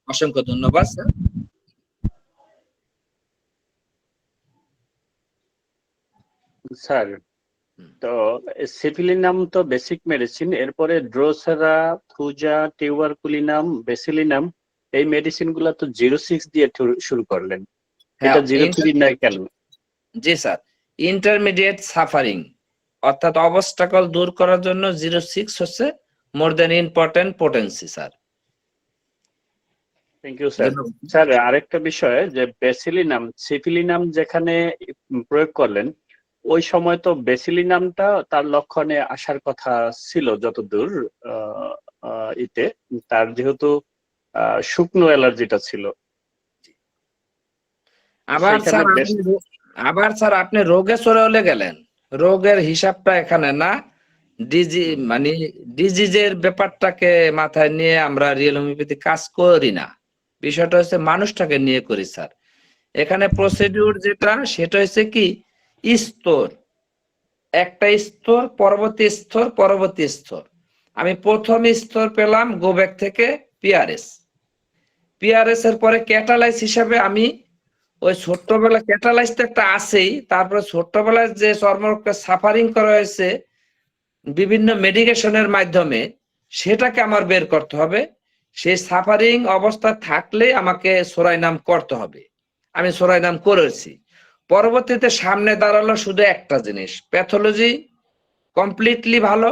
অসংখ্য ধন্যবাদ স্যার। স্যার তো সিফিলিনাম তো বেসিক মেডিসিন, এরপরে ড্রোসেরা, থুজা, টিউবারকুলিনাম, বেসিলিনাম, এই মেডিসিন গুলা তো 06 দিয়ে শুরু করলেন, এটা 03 নয় কেন? জি স্যার, ইন্টারমিডিয়েট সাফারিং অর্থাৎ অবস্টাকল দূর করার জন্য 06 হচ্ছে more than important potency sir. Thank you sir. Sir আরেকটা বিষয় যে বেসিলিনাম সিফিলিনাম যেখানে প্রয়োগ করলেন ওই সময় তো বেসিলিনামটা তার লক্ষণে আসার কথা ছিল যতদূর ইতে তার যেহেতু শুকনো অ্যালার্জিটা ছিল। আবার স্যার আপনি রোগে চলে গেলেন, রোগের হিসাবটা এখানে না, মানে ডিজিজের ব্যাপারটাকে মাথায় নিয়ে আমরা রিয়েল হোমিওপ্যাথি কাজ করি না, বিষয়টা হচ্ছে মানুষটাকে নিয়ে করি স্যার। এখানে প্রসিডিউর যেটা সেটা হচ্ছে কি স্তর, একটা স্তর পরবর্তী স্তর পরবর্তী স্তর। আমি প্রথম স্তর পেলাম গোব্যাক থেকে পিআরএস এর পরে ক্যাটালাইজ হিসাবে আমি ওই ছোট্টবেলা ক্যাটালাইজ তো একটা আছেই, তারপরে ছোট্টবেলায় যে চর্মরোগকে সাফারিং করা হয়েছে বিভিন্ন মেডিকেশনের মাধ্যমে সেটাকে আমার বের করতে হবে। সেই সাফারিং অবস্থা থাকলে আমাকে সোরাইনাম করতে হবে, আমি সোরাইনাম করেছি। পরবর্তীতে সামনে দাঁড়ালো শুধু একটা জিনিস, প্যাথোলজি কমপ্লিটলি ভালো,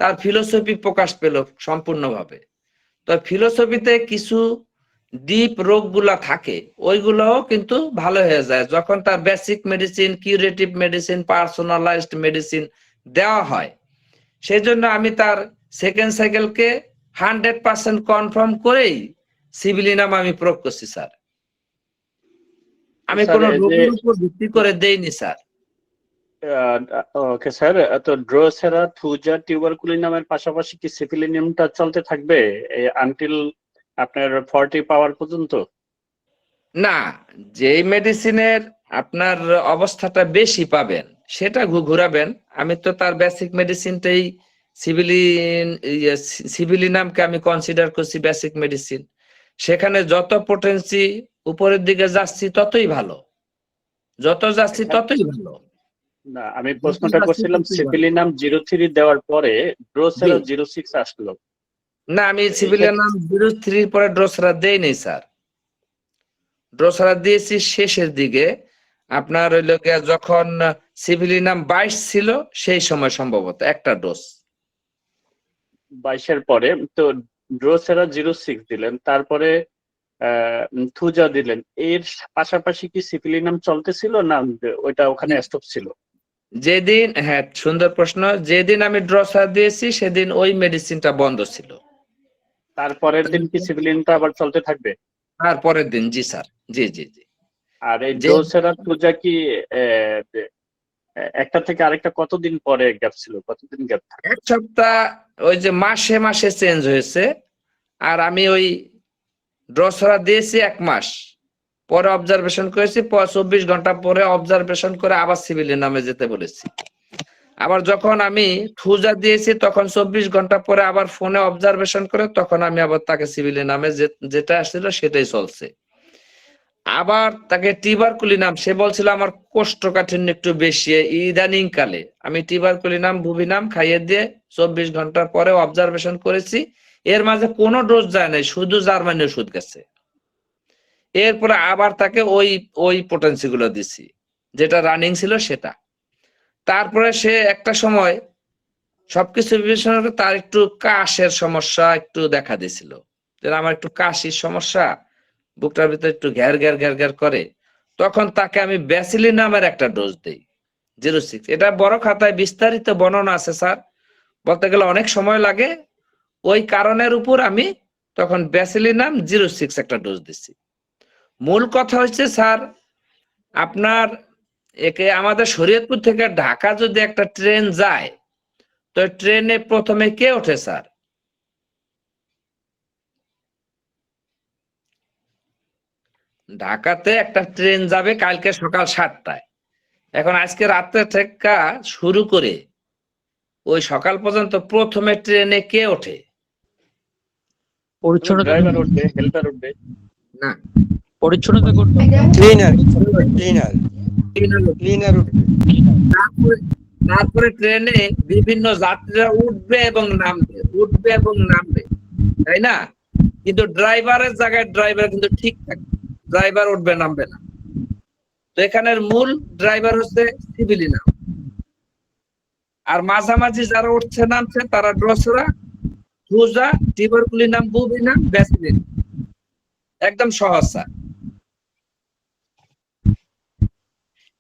তার ফিলোসফি প্রকাশ পেল সম্পূর্ণভাবে। তো ফিলোসফিতে কিছু ডিপ রোগগুলা থাকে ওইগুলোও কিন্তু ভালো হয়ে যায় যখন তার basic medicine, curative medicine, personalised medicine দেওয়া হয়। সেই জন্য আমি তার সেকেন্ড সাইকেলকে 100% কনফার্ম করেই সিভিলিনাম আমি প্রয়োগ করছি স্যার। আমি কোনো রোগের উপর ভিত্তি করে দেইনি স্যার। ওকে স্যার, তো ড্রোসেরা, থুজা, টিউবারকুলিনামের পাশাপাশি কি সিফিলিনামটা চলতে থাকবে আনটিল আপনার 40 পাওয়ার পর্যন্ত? না, যেই মেডিসিনের আপনার অবস্থাটা বেশি পাবেন সেটা ঘুরাবেন। আমি তো তার বেসিক মেডিসিনটাই সিভিলিনামকে আমি কনসিডার করছি বেসিক মেডিসিন। সেখানে যত পোটেন্সি উপরের দিকে যাচ্ছি ততই ভালো, যত যাচ্ছি ততই ভালো। না, আমি প্রশ্নটা করছিলাম সিফিলিনাম 03 দেওয়ার পরে ড্রোসেরা 06 আসলো। না, আমি সিভিলিনাম 03 পরে ড্রোসেরা দেইনি স্যার। ড্রোসেরা দিয়েছি শেষের দিকে, আপনার হইল গিয়া যখন সিভিলিনাম 22 ছিল সেই সময় সম্ভবত একটা ডোজ। 22 এর পরে তো ড্রোসেরা 06 দিলেন, তারপরে থুজা দিলেন, এর পাশাপাশি কি সিফিলিনাম চলতেছিল না ওইটা ওখানে স্টপ ছিল? যেদিন, হ্যাঁ সুন্দর প্রশ্ন, যেদিন আমি ড্রোসেরা দিয়েছি সেদিন ওই মেডিসিনটা বন্ধ ছিল। তারপরের দিন কি সিভিলিনটা আবার চলতে থাকবে? তারপরের দিন, জি স্যার, জি জি জি। আর এই ড্রোসেরা থুজা কি একটা থেকে আরেকটা কতদিন পরে গ্যাপ ছিল, কতদিন গ্যাপ থাকে? এক সপ্তাহ, ওই যে মাসে মাসে চেঞ্জ হয়েছে। আর আমি ওই ড্রোসেরা দিয়েছি 1 মাস পরে অবজারভেশন করেছি, 24 ঘন্টা পরে অবজারভেশন করে আবার সিভিলিনামে যেতে বলেছি। আবার যখন আমি থুজা দিয়েছি তখন 24 ঘন্টা পরে আবার ফোনে অবজারভেশন করে তখন আমি আবার তাকে সিভিলিনামে যেটা আসছিল সেটাই চলছে। আবার তাকে টিবারকুলিনাম, সে বলছিল আমার কোষ্ঠকাঠিন্য একটু বেশি, ইদানিং কালে আমি টিবারকুলিনাম বুভিনাম খাইয়ে দিয়ে 24 ঘন্টার পরে অবজারভেশন করেছি। এর মাঝে কোনো ডোজ যায় নাই, শুধু জার্মানি ওষুধ গেছে। এরপরে আবার তাকে ওই পোটেন্সি গুলো দিছি যেটা রানিং ছিল সেটা। তারপরে সে একটা সময় সবকিছু বিবেচনা করে তার একটু কাশের সমস্যা একটু দেখা দিয়েছিল, যে আমার একটু কাশির সমস্যা, বুকটার ভিতরে একটু ঘ্যার ঘ্যার ঘ্যার ঘ্যার করে। তখন তাকে আমি ব্যাসিলিনামের একটা ডোজ দেই 06। এটা বড় খাতায় বিস্তারিত বর্ণনা আছে স্যার, বলতে গেলে অনেক সময় লাগে। ওই কারণের উপর আমি তখন ব্যাসিলিনাম 06 একটা ডোজ দিচ্ছি। মূল কথা হচ্ছে স্যার, আপনার একে আমাদের শরীয়তপুর থেকে ঢাকা যদি একটা ট্রেন যায় তো ট্রেনে প্রথমে কে ওঠে স্যার? ঢাকাতে একটা ট্রেন যাবে কালকে সকাল 7টায়। এখন আজকে রাত্রে থেকে শুরু করে ওই সকাল পর্যন্ত প্রথমে ট্রেনে কে ওঠে? পরিচ্ছন্নতা, ড্রাইভার উঠবে, হেল্পার উঠবে। না, পরিচ্ছন্নতা করতে ক্লিনার উঠবে। তারপরে ট্রেনে বিভিন্ন যাত্রীরা উঠবে এবং নামবে, তাই না? কিন্তু ড্রাইভারের জায়গায় ড্রাইভার কিন্তু ঠিক থাকে, ড্রাইভার উঠবে নামবে না। তো এখানের মূল ড্রাইভার হচ্ছে সিভিলিনাম, আর মাঝামাঝি যারা উঠছে নামছে তারা ড্রোসেরা, থুজা, টিবারকুলিনাম, বুভিনাম, ব্যাসিলিনাম। একদম সহজ স্যার।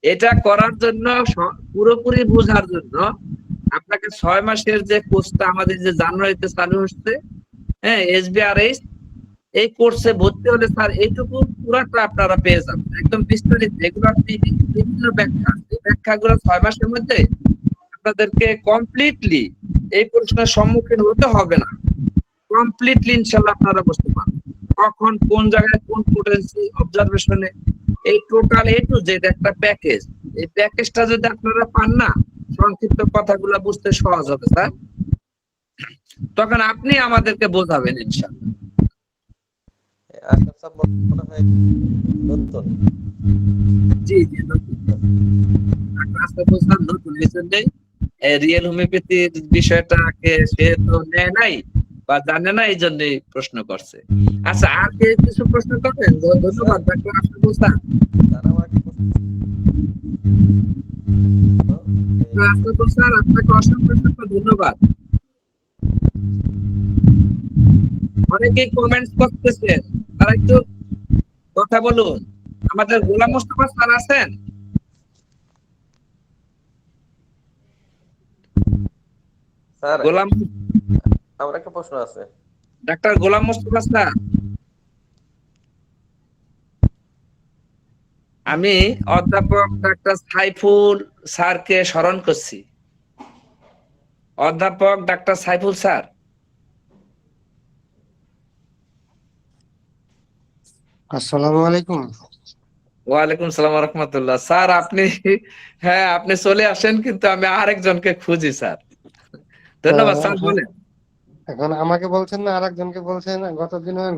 এটা করার জন্য পুরোপুরি বোঝার জন্য আপনাকে 6 মাসের যে কোর্সটা আমাদের যে জানুয়ারিতে চালু হচ্ছে, হ্যাঁ, SBRH, এই কোর্সে ভর্তি হলে স্যার এইটুকু পুরাটা আপনারা পেয়ে যাবেন একদম বিস্তারিত। এগুলো বিভিন্ন ব্যাখ্যা, এই ব্যাখ্যাগুলো 6 মাসের মধ্যে আপনাদেরকে কমপ্লিটলি এই প্রশ্নের সম্মুখীন হতে হবে না। কমপ্লিটলি ইনশাআল্লাহ আপনারা বুঝতে পারবেন কখন কোন জায়গায় কোন পোটেন্সি অবজারভেশনে, এই টোটাল A to Z একটা প্যাকেজ। এই প্যাকেজটা যদি আপনারা পান না, সংক্ষিপ্ত কথাগুলো বুঝতে সহজ হবে স্যার, তখন আপনি আমাদেরকে বোঝাবেন ইনশাআল্লাহ। আশরাফ স্যার মনে হয় নতুন। জি জি নতুন। আশরাফুল স্যার নতুন এজন্যই রিয়েল হোমিওপ্যাথির বিষয়টাকে সে তো নেয় নাই বা জানে না, এই জন্যই প্রশ্ন করছে। আচ্ছা, আর কে কিছু প্রশ্ন করবেন? ধন্যবাদ ডাক্তার আশরাফুল স্যার। তারা আমাকে আশরাফুল স্যার, আপনাকে অসংখ্য ধন্যবাদ। অনেকেই কমেন্টস করতেছেন, তারা একটু কথা বলুন। আমাদের গোলাম মোস্তফা স্যার আছেন? স্যার গোলাম, আমার একটা প্রশ্ন আছে। ডাক্তার গোলাম মোস্তফা স্যার, আমি অধ্যাপক ডাক্তার সাইফুল স্যারকে স্মরণ করছি। অধ্যাপক ডাক্তার সাইফুল স্যার। আসসালামু আলাইকুম। ওয়ালাইকুম সালাম রাহমাতুল্লাহ। স্যার আপনি, হ্যাঁ আপনি চলে আসেন, কিন্তু আমি আরেকজনকে খুঁজি স্যার। ধন্যবাদ স্যার, বলেন। এখন আমাকে বলছেন না আরেকজনকে বলছেন? গতদিন আছে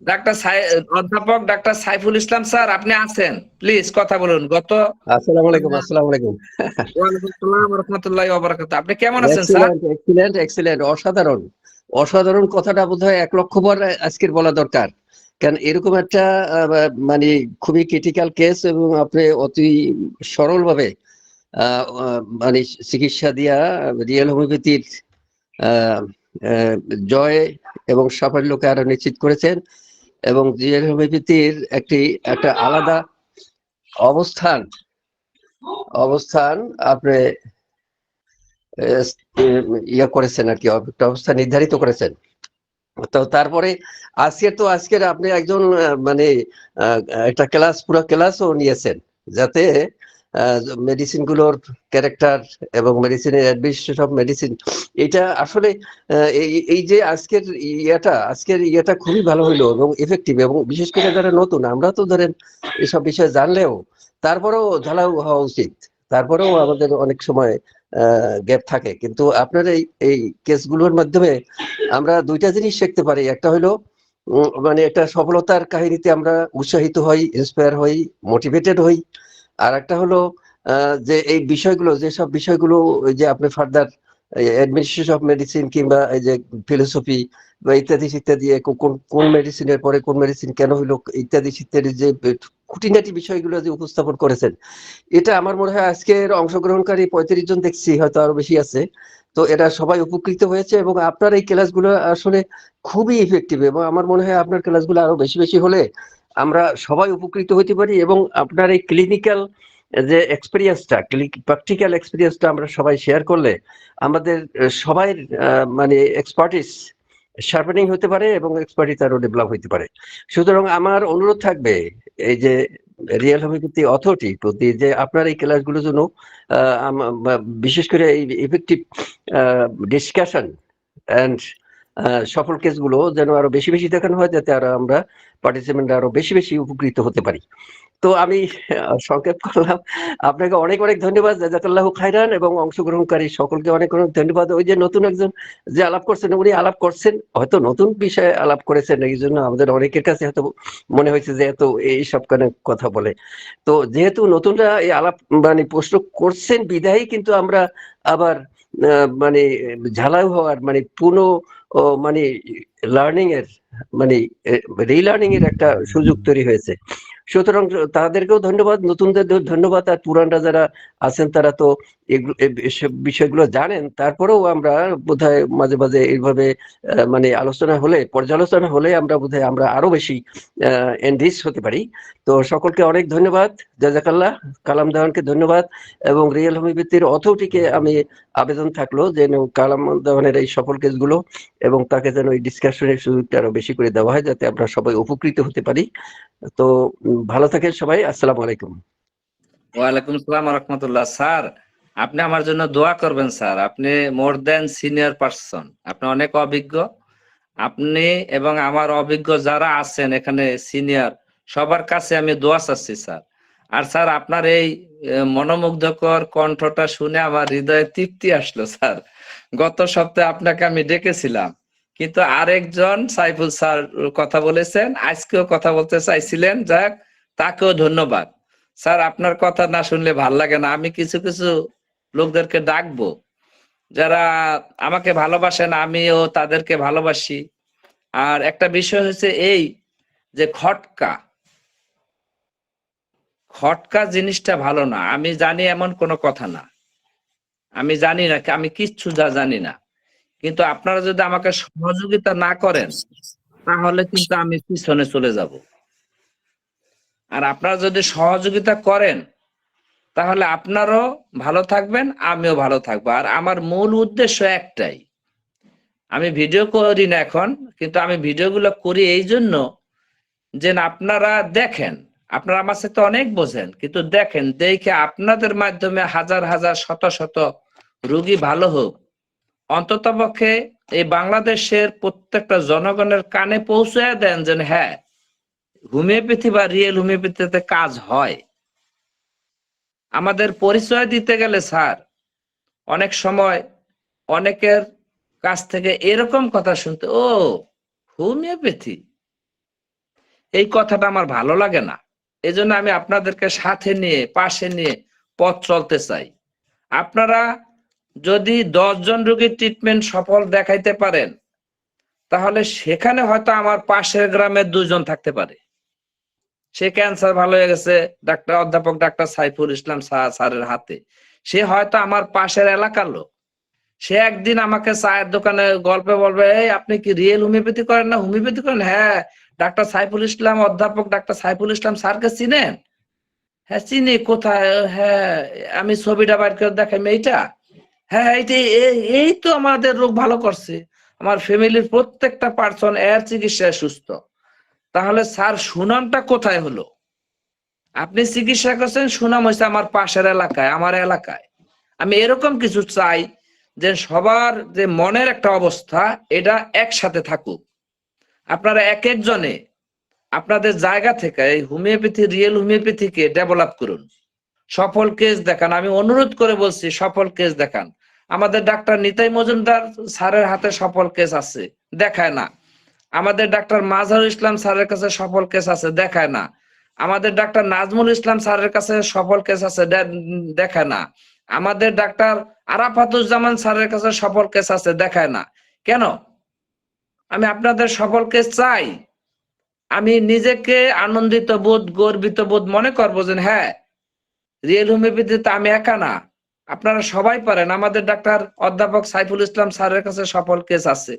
ডাক্তার অধ্যাপক ডাক্তার সাইফুল ইসলাম স্যার, আপনি আছেন? প্লিজ কথা বলুন। আসসালামু আলাইকুম। আসসালামু আলাইকুম। ওয়ালাইকুম সালাম ওয়া রাহমাতুল্লাহি ওয়া বারাকাতুহু। আপনি কেমন আছেন স্যার? এক্সিলেন্ট এক্সিলেন্ট, অসাধারণ অসাধারণ। কথাটা বোধহয় 1 লক্ষ বার আজকের বলা দরকার, কারণ এরকম একটা মানে খুবই ক্রিটিক্যাল কেস, এবং আপনি অতি সরলভাবে মানে চিকিৎসা দিয়া রিয়েল হোমিওপ্যাথির জয় এবং সাফল্যকে আরো নিশ্চিত করেছেন, এবং রিয়েল হোমিওপ্যাথির একটা আলাদা অবস্থান আপনি ইয়ে করেছেন আর কি, একটা অবস্থা নির্ধারিত করেছেন। তো তারপরে আজকের আপনি একজন মানে একটা পুরো ক্লাসও নিয়েছেন, যাতে মেডিসিন গুলোর ক্যারেক্টার এবং মেডিসিনের অ্যাডমিনিস্ট্রেশন অফ মেডিসিন, এটা আসলে এই যে আজকের ইয়েটা খুবই ভালো হইলো এবং এফেক্টিভ, এবং বিশেষ করে যারা নতুন, আমরা তো ধরেন এসব বিষয়ে জানলেও তারপরেও ঝালাও হওয়া উচিত। তারপরেও আমাদের অনেক সময় গ্যাপ থাকে, কিন্তু আপনার এই কেসগুলোর মাধ্যমে আমরা 2টা জিনিস শিখতে পারি। একটা হলো মানে একটা সফলতার কাহিনীতে আমরা উৎসাহিত হই, ইন্সপায়ার হই, মোটিভেটেড হই। আর একটা হলো যে এই বিষয়গুলো, যেসব বিষয়গুলো ওই যে আপনি ফার্দার অ্যাডমিনিস্ট্রেশন অফ মেডিসিন কিংবা এই যে ফিলোসফি বা ইত্যাদি ইত্যাদি, কোন মেডিসিনের পরে কোন মেডিসিন কেন হইলো ইত্যাদি ইত্যাদি, যে খুঁটিনাটি বিষয়গুলো যে উপস্থাপন করেছেন, এটা আমার মনে হয় আজকের অংশগ্রহণকারী 35 জন দেখছি, হয়তো আরো বেশি আছে। তো এরা সবাই উপকৃত হয়েছে, এবং আপনার এই ক্লাসগুলো আসলে খুবই ইফেক্টিভ, এবং আমার মনে হয় আপনার ক্লাসগুলো আরো বেশি বেশি হলে আমরা সবাই উপকৃত হতে পারি, এবং আপনার এই ক্লিনিক্যাল যে এক্সপিরিয়েন্সটা, প্র্যাকটিক্যাল এক্সপিরিয়েন্সটা আমরা সবাই শেয়ার করলে আমাদের সবাই মানে এক্সপার্টিস শার্পেনিং হতে পারে, এবং এক্সপার্টিস আরো ডেভেলপ হতে পারে। সুতরাং আমার অনুরোধ থাকবে এই যে রিয়েল হোমিওপ্যাথি অথরিটির প্রতি, যে আপনার এই ক্লাসগুলোর জন্য বিশেষ করে এই ইফেক্টিভ ডিসকাশন অ্যান্ড সফল কেসগুলো যেন আরো বেশি বেশি দেখানো হয়, যাতে আমরা পার্টিসিপেন্ট আরো বেশি বেশি উপকৃত হতে পারি। তো আমি সংক্ষেপ করলাম। আপনাকে অনেক অনেক ধন্যবাদ, জাযাকাল্লাহু খাইরান, এবং অংশগ্রহণকারী সকলকে অনেক অনেক ধন্যবাদ। ওই যে নতুন একজন যে আলাপ করছেন, উনি আলাপ করছেন, হয়তো নতুন বিষয়ে আলাপ করেছেন, এই জন্য আমাদের অনেকের কাছে হয়তো মনে হয়েছে যে এত এইসব কথা বলে। তো যেহেতু নতুনরা এই আলাপ মানে প্রশ্ন করছেন বিধায়ী, কিন্তু আমরা আবার মানে ঝালাও হওয়ার মানে পুনঃ মানে লার্নিং এর মানে রিলার্নিং এর একটা সুযোগ তৈরি হয়েছে। সুতরাং তাদেরকেও ধন্যবাদ, নতুনদের ধন্যবাদ, আর পুরানরা যারা আছেন তারা তো এসব বিষয়গুলো জানেন। তারপরেও আমরা বোধহয় মাঝে মাঝে এইভাবে মানে আলোচনা হলে, পর্যালোচনা হলে আমরা বোধহয় আমরা আরো বেশি এনরিচ হতে পারি। তো সকলকে অনেক ধন্যবাদ, জাজাকাল্লাহ। কালাম দেওয়ানকে ধন্যবাদ, এবং রিয়েল হোমিওপ্যাথির অথরিটিকে আমি আবেদন থাকলো যে কালাম দেওয়ানের এই সফল কেসগুলো এবং তাকে যেন এই ডিসকাশনের সুযোগটা আরো বেশি করে দেওয়া হয়, যাতে আমরা সবাই উপকৃত হতে পারি। তো ভালো থাকেন সবাই, আসসালামু আলাইকুম। ওয়ালাইকুম আসসালাম ওয়া রাহমাতুল্লাহ। স্যার, আপনি আমার জন্য দোয়া করবেন স্যার। আপনি মোর দেন সিনিয়র পারসন, আপনি অনেক অভিজ্ঞ। আপনি এবং আমার অভিজ্ঞ যারা আছেন এখানে সিনিয়র, সবার কাছে আমি দোয়া চাচ্ছি স্যার। আর স্যার, আপনার এই মনোমুগ্ধকর কণ্ঠটা শুনে আমার হৃদয়ে তৃপ্তি আসলো স্যার। গত সপ্তাহে আপনাকে আমি ডেকেছিলাম, কিন্তু আরেকজন সাইফুল স্যার কথা বলেছেন, আজকেও কথা বলতে চাইছিলেন। যাক, তাকেও ধন্যবাদ স্যার। আপনার কথা না শুনলে ভাল লাগে না। আমি কিছু কিছু লোকদেরকে ডাকবো যারা আমাকে ভালোবাসেন, আমিও তাদেরকে ভালোবাসি। আর একটা বিষয় হচ্ছে এই যে খটকা জিনিসটা ভালো না। আমি জানি এমন কোনো কথা না, আমি জানি না, আমি কিচ্ছু জানি না। কিন্তু আপনারা যদি আমাকে সহযোগিতা না করেন তাহলে কিন্তু আমি পিছনে চলে যাব। আর আপনারা যদি সহযোগিতা করেন তাহলে আপনারও ভালো থাকবেন, আমিও ভালো থাকবো। আর আমার মূল উদ্দেশ্য একটাই, আমি ভিডিও করি না এখন, কিন্তু আমি ভিডিওগুলো করি এই জন্য যে আপনারা দেখেন। আপনারা আমার সাথে অনেক বোঝেন, কিন্তু দেখেন, দেখে আপনাদের মাধ্যমে হাজার হাজার শত শত রোগী ভালো হোক। অন্ততপক্ষে এই বাংলাদেশের প্রত্যেকটা জনগণের কানে পৌঁছে দেন যে হ্যাঁ, হোমিওপ্যাথি বা রিয়েল হোমিওপ্যাথিতে কাজ হয়। আমাদের পরিচয় দিতে গেলে স্যার অনেক সময় অনেকের কাছ থেকে এরকম কথা শুনতে, ও হোমিওপ্যাথি, এই কথাটা আমার ভালো লাগে না। এই জন্য আমি আপনাদেরকে সাথে নিয়ে, পাশে নিয়ে পথ চলতে চাই। আপনারা যদি 10 জন রোগীর ট্রিটমেন্ট সফল দেখাইতে পারেন, তাহলে সেখানে হয়তো আমার পাশের গ্রামের 2 জন থাকতে পারে। সে ক্যান্সার ভালো হয়ে গেছে অধ্যাপক ডাক্তার সাইফুল ইসলাম স্যারের হাতে, সে হয়তো আমার পাশের এলাকার লোক। সে একদিন আমাকে চায়ের দোকানে গল্পে বলবে, এই আপনি কি রিয়েল হোমিওপ্যাথি করেন না? হোমিওপ্যাথি করেন? হ্যাঁ, ডাক্তার সাইফুল ইসলাম, অধ্যাপক ডাক্তার সাইফুল ইসলাম স্যারকে চিনেন? হ্যাঁ চিনি। কোথায়? হ্যাঁ, আমি ছবিটা বাইর করে দেখাই, এইটা? হ্যাঁ, এই তো আমাদের রোগ ভালো করছে। আমার ফ্যামিলির প্রত্যেকটা পার্সন এর চিকিৎসায় সুস্থ। তাহলে স্যার, সুনামটা কোথায় হলো? আপনি চিকিৎসা করছেন, সুনাম হয়েছে আমার পাশের এলাকায়, আমার এলাকায়। আমি এরকম কিছু চাই যে সবার যে মনের একটা অবস্থা, এটা একসাথে থাকুক। আপনারা এক একজনে আপনাদের জায়গা থেকে এই হোমিওপ্যাথি, রিয়েল হোমিওপ্যাথিকে ডেভেলপ করুন, সফল কেস দেখান। আমি অনুরোধ করে বলছি, সফল কেস দেখান। আমাদের ডাক্তার নিতাই মজুমদার স্যারের হাতে সফল কেস আছে, দেখায় না। আমাদের ডাক্তার মাজহারুল ইসলাম স্যারের কাছে সফল কেস আছে, দেখায় না। আমাদের ডাক্তার নাজমুল ইসলাম স্যারের কাছে সফল কেস আছে, দেখায় না। আমাদের ডাক্তার আরাফাতুজ্জামান স্যারের কাছে সফল কেস আছে, দেখায় না। কেন? আমি আপনাদের সফল কেস চাই। আমি নিজেকে আনন্দিত বোধ, গর্বিত বোধ মনে করবো যে হ্যাঁ, রিয়েল হোমিওপ্যাথিতে আমি একা না, আপনারা সবাই পারেন। আমাদের ডাক্তার অধ্যাপক সাইফুল ইসলাম স্যারের কাছে সফল কেস আছে,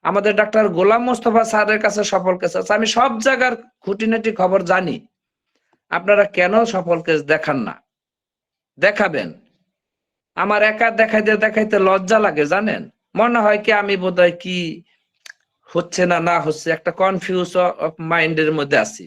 আমাদের ডাক্তার গোলাম মোস্তফা স্যারের কাছে সফল কেস আছে। আমি সব জায়গার খুঁটিনাটি খবর জানি। আপনারা কেন সফল কেস দেখান না? দেখাবেন। আমার একা দেখাইতে দেখাইতে লজ্জা লাগে, জানেন। মনে হয় কি আমি বোধহয় কি হচ্ছে না হচ্ছে একটা কনফিউজ মাইন্ডের মধ্যে আছি।